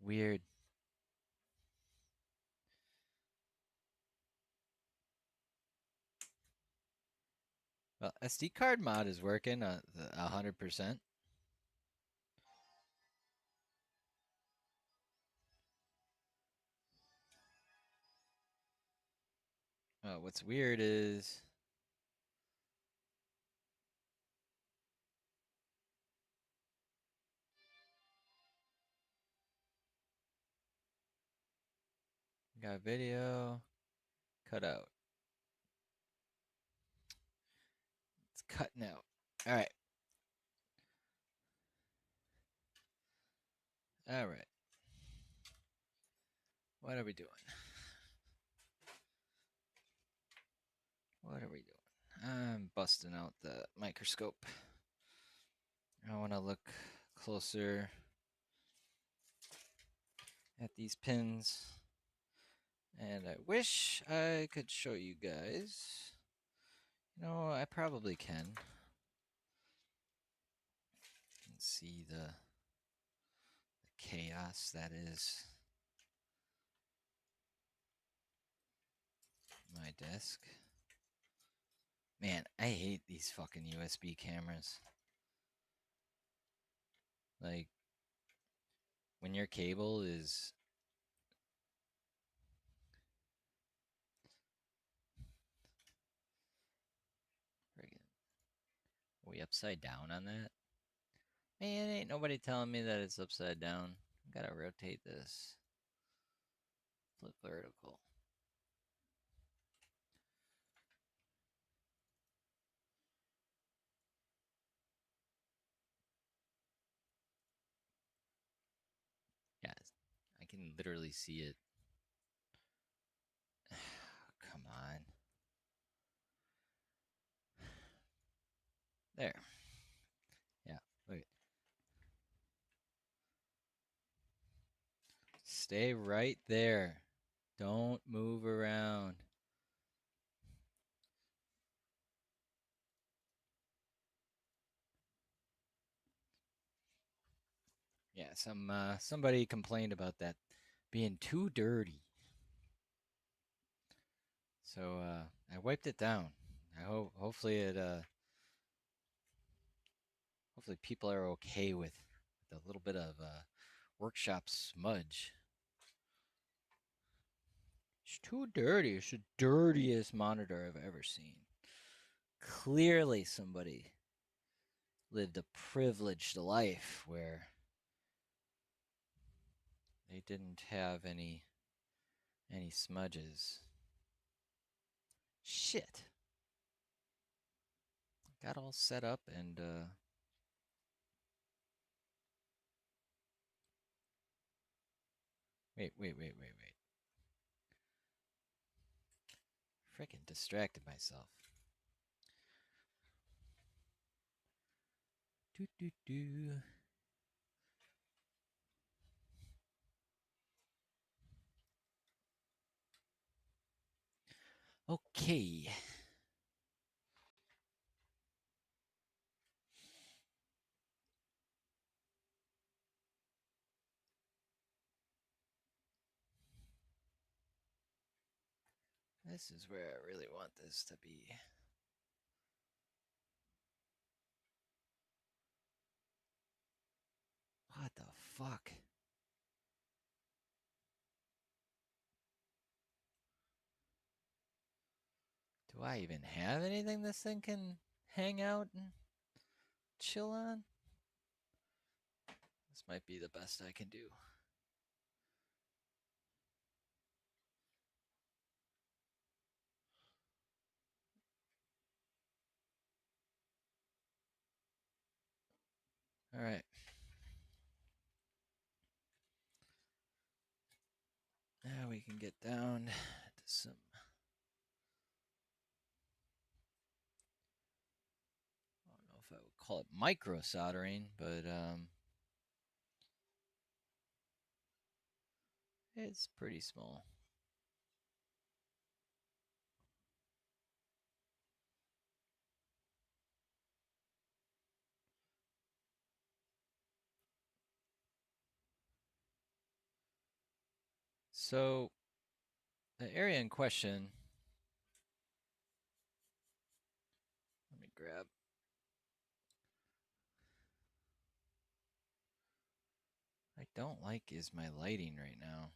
Weird. Well, SD card mod is working 100%. What's weird is got video cut out. It's cutting out. All right. All right. What are we doing? What are we doing? I'm busting out the microscope. I want to look closer at these pins. And I wish I could show you guys. You know, I probably can. You can see the chaos that is my desk. Man, I hate these fucking USB cameras. Like, when your cable is friggin' way upside down on that. Man, ain't nobody telling me that it's upside down. Gotta rotate this. Flip vertical. Yeah, I can literally see it. Come on. There. Yeah, look. Stay right there. Don't move around. Yeah, somebody complained about that being too dirty. So I wiped it down. I hope hopefully people are okay with a little bit of workshop smudge. It's too dirty. It's the dirtiest monitor I've ever seen. Clearly somebody lived a privileged life where they didn't have any smudges. Shit. Got all set up and wait. Freaking distracted myself. Do. Okay. This is where I really want this to be. What the fuck? Do I even have anything this thing can hang out and chill on? This might be the best I can do. All right. Now we can get down to some. I don't know if I would call it micro soldering, but it's pretty small. So the area in question, let me grab. I don't like is my lighting right now.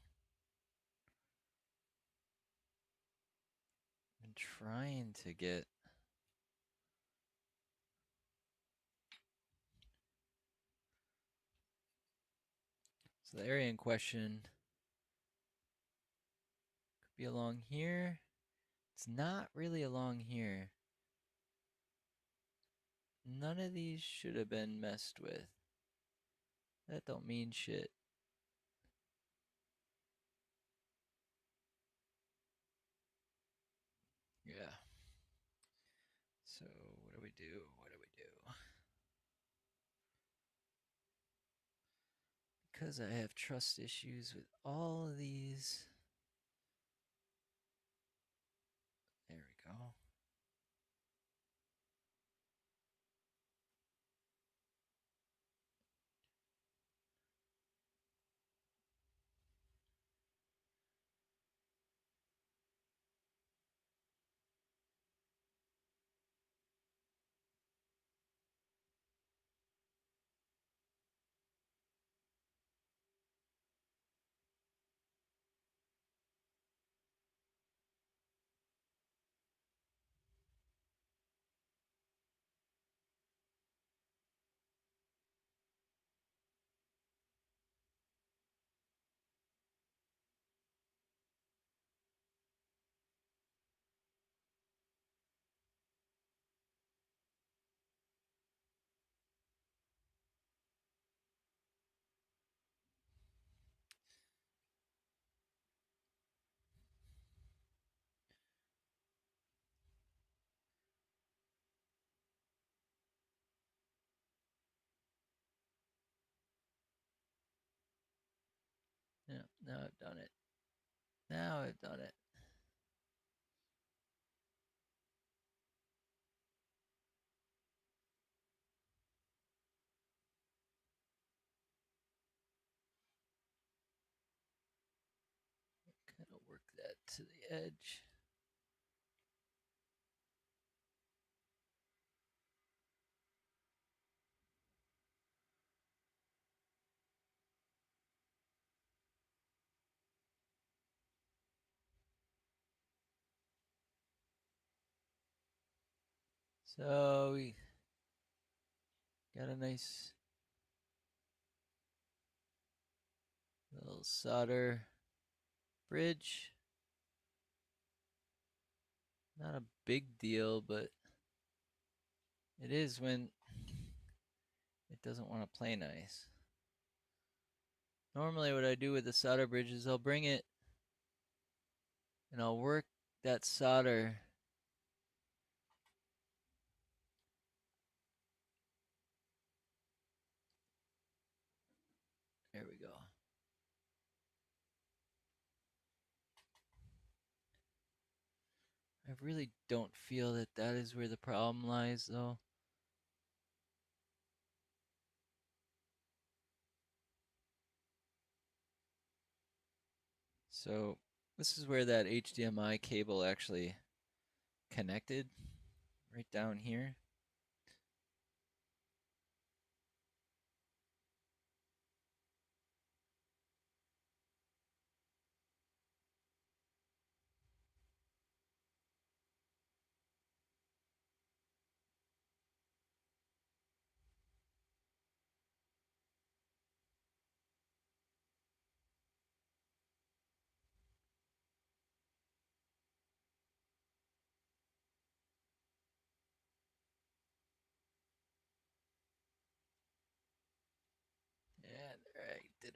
I'm trying to get. So the area in question could be along here. It's not really along here. None of these should have been messed with. That don't mean shit. Yeah. So what do we do? What do we do? Because I have trust issues with all of these. There we go. Yeah, now I've done it. Now I've done it. Kind of work that to the edge. So we got a nice little solder bridge. Not a big deal, but it is when it doesn't want to play nice. Normally what I do with the solder bridge is I'll bring it and I'll work that solder there we go. I really don't feel that that is where the problem lies though. So this is where that HDMI cable actually connected, right down here.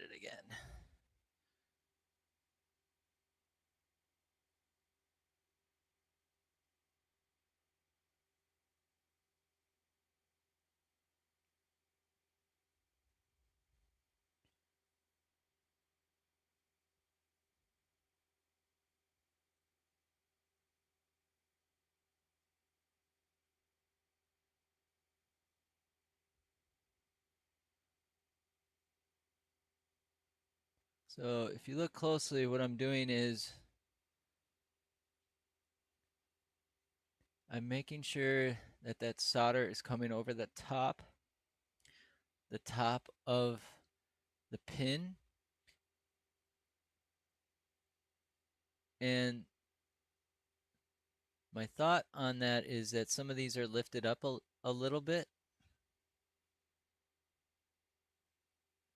it again. So if you look closely, what I'm doing is I'm making sure that that solder is coming over the top of the pin. And my thought on that is that some of these are lifted up a little bit.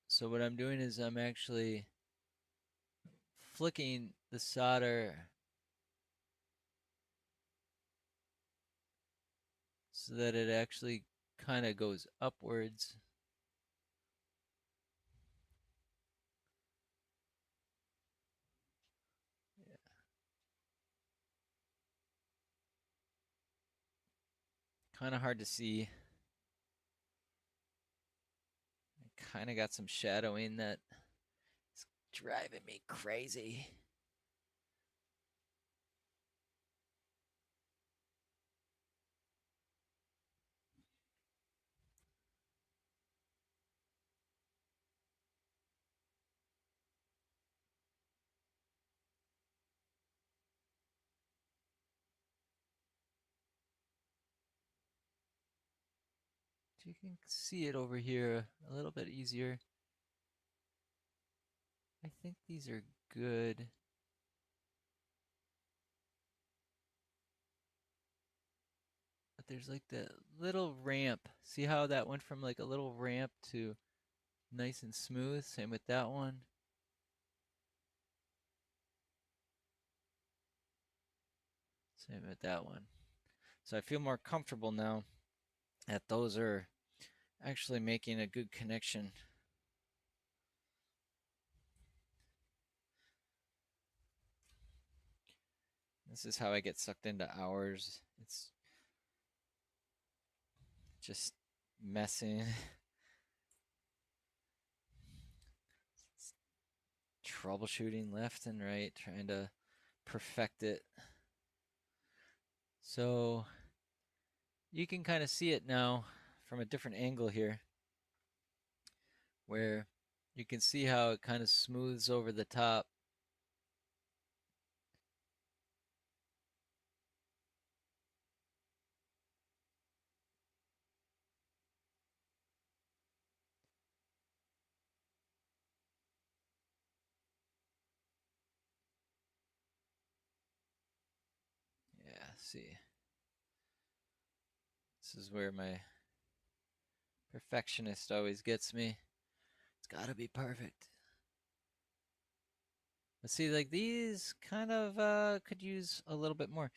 So what I'm doing is I'm actually flicking the solder so that it actually kind of goes upwards. Yeah. Kind of hard to see. I kind of got some shadowing that is driving me crazy. You can see it over here a little bit easier. I think these are good. But there's like that little ramp. See how that went from like a little ramp to nice and smooth? Same with that one. Same with that one. So I feel more comfortable now that those are actually making a good connection. This is how I get sucked into hours. It's just messing. Troubleshooting left and right, trying to perfect it. So you can kind of see it now from a different angle here, where you can see how it kind of smooths over the top. Yeah, see. This is where my perfectionist always gets me. It's gotta be perfect. But see, like these kind of could use a little bit more.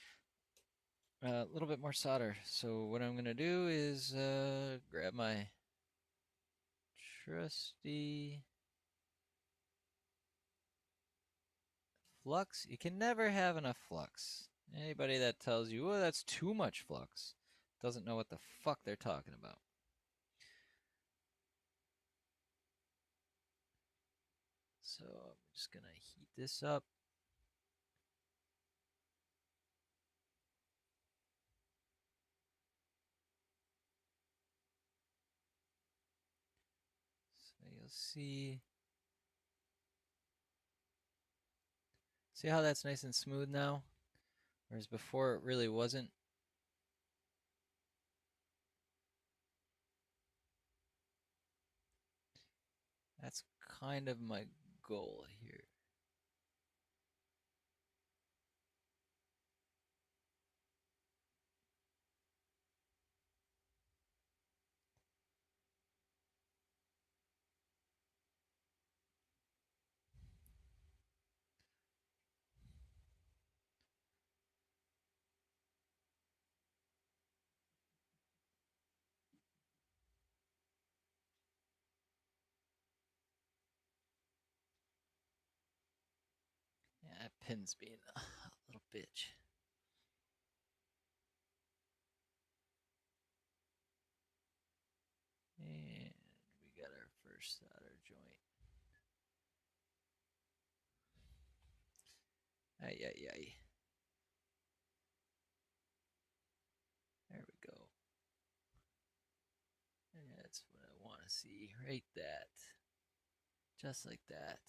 A little bit more solder. So what I'm gonna do is grab my trusty flux. You can never have enough flux. Anybody that tells you, oh, that's too much flux, doesn't know what the fuck they're talking about. So I'm just gonna heat this up. So you'll see how that's nice and smooth now? Whereas before it really wasn't. That's kind of my goal here. that pin's being a little bitch. And we got our first solder joint. Ay, ay, ay. There we go. That's what I want to see. Right that. Just like that.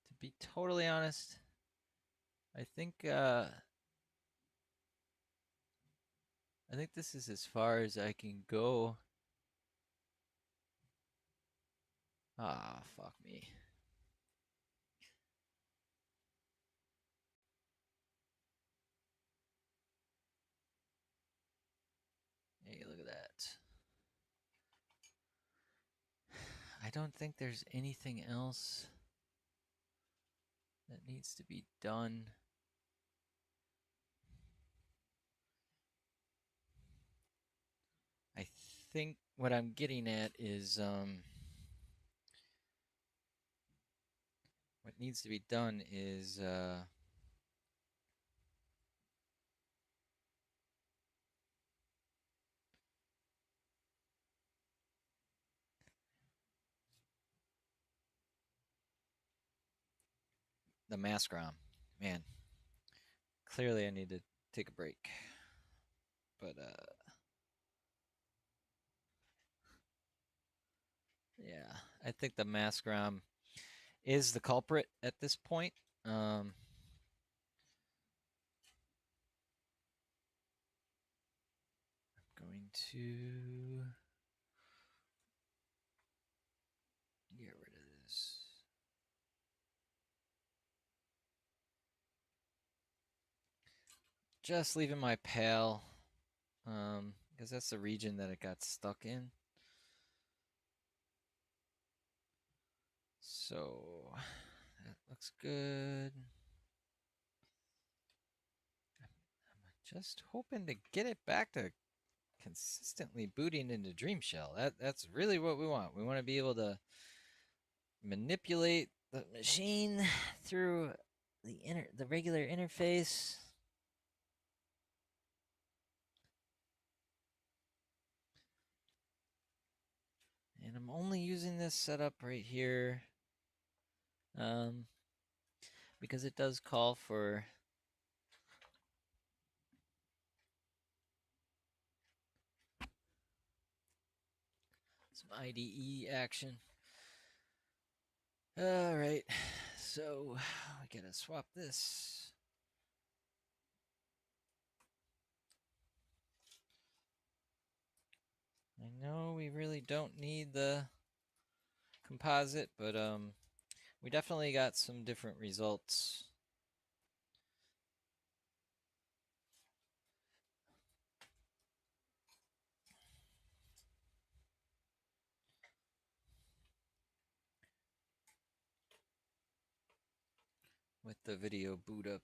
To be totally honest, I think this is as far as I can go. Ah, fuck me. Hey, look at that. I don't think there's anything else that needs to be done. I think what I'm getting at is what needs to be done is the mask ROM. Man, clearly I need to take a break. But yeah, I think the mask ROM is the culprit at this point. I'm going to get rid of this. Just leaving my PAL, because that's the region that it got stuck in. So that looks good. I'm just hoping to get it back to consistently booting into Dream Shell. That's really what we want. We want to be able to manipulate the machine through the regular interface. And I'm only using this setup right here because it does call for some IDE action. All right, so we gotta swap this. I know we really don't need the composite, but we definitely got some different results. With the video boot up.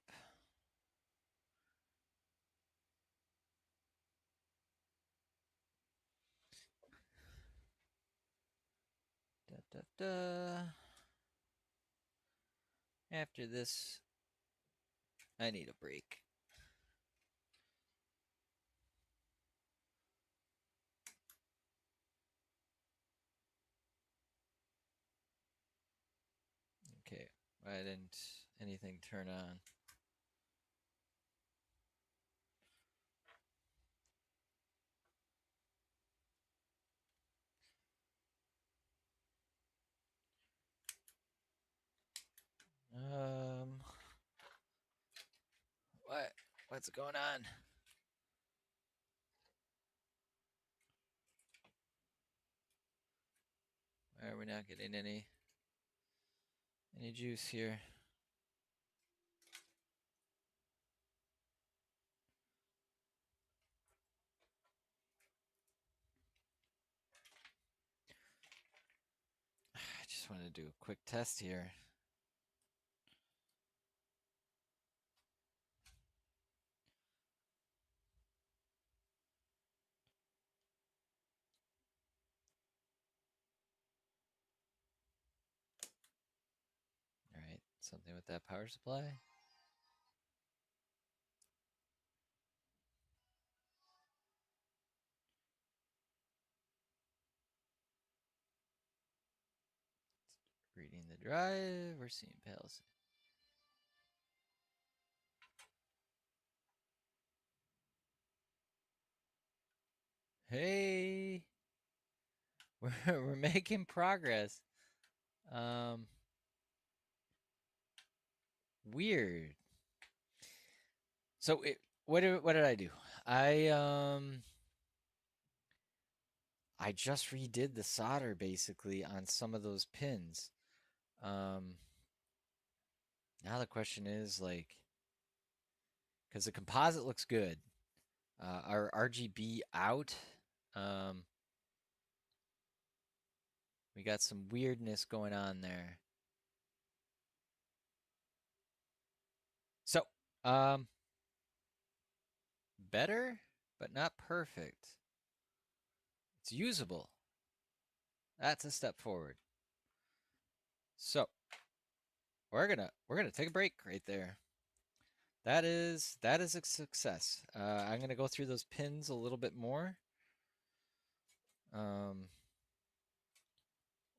Da, da, da. After this, I need a break. Okay, why didn't anything turn on? What's going on? Why are we not getting any juice here? just want to do a quick test here. All right, something with that power supply. Reading the drive, we're seeing pals. Hey, we're making progress. Weird. So what did I do? I just redid the solder basically on some of those pins. Um, Now the question is like, because the composite looks good, our RGB out, um, we got some weirdness going on there. So, um, better, but not perfect. It's usable. That's a step forward. So we're gonna take a break right there. That is a success. I'm gonna go through those pins a little bit more. Um,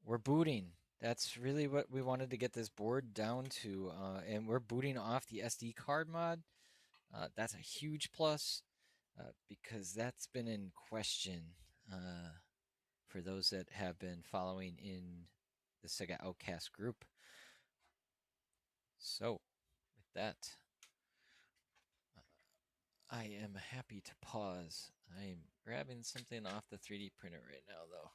we're booting. That's really what we wanted to get this board down to, and we're booting off the SD card mod. That's a huge plus because that's been in question for those that have been following in the Sega Outcast group. So, with that, I am happy to pause. I'm grabbing something off the 3D printer right now, though,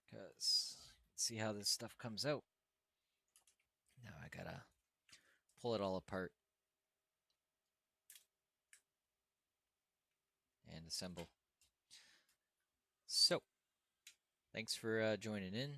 because see how this stuff comes out. Now I gotta pull it all apart and assemble. So, thanks for joining in.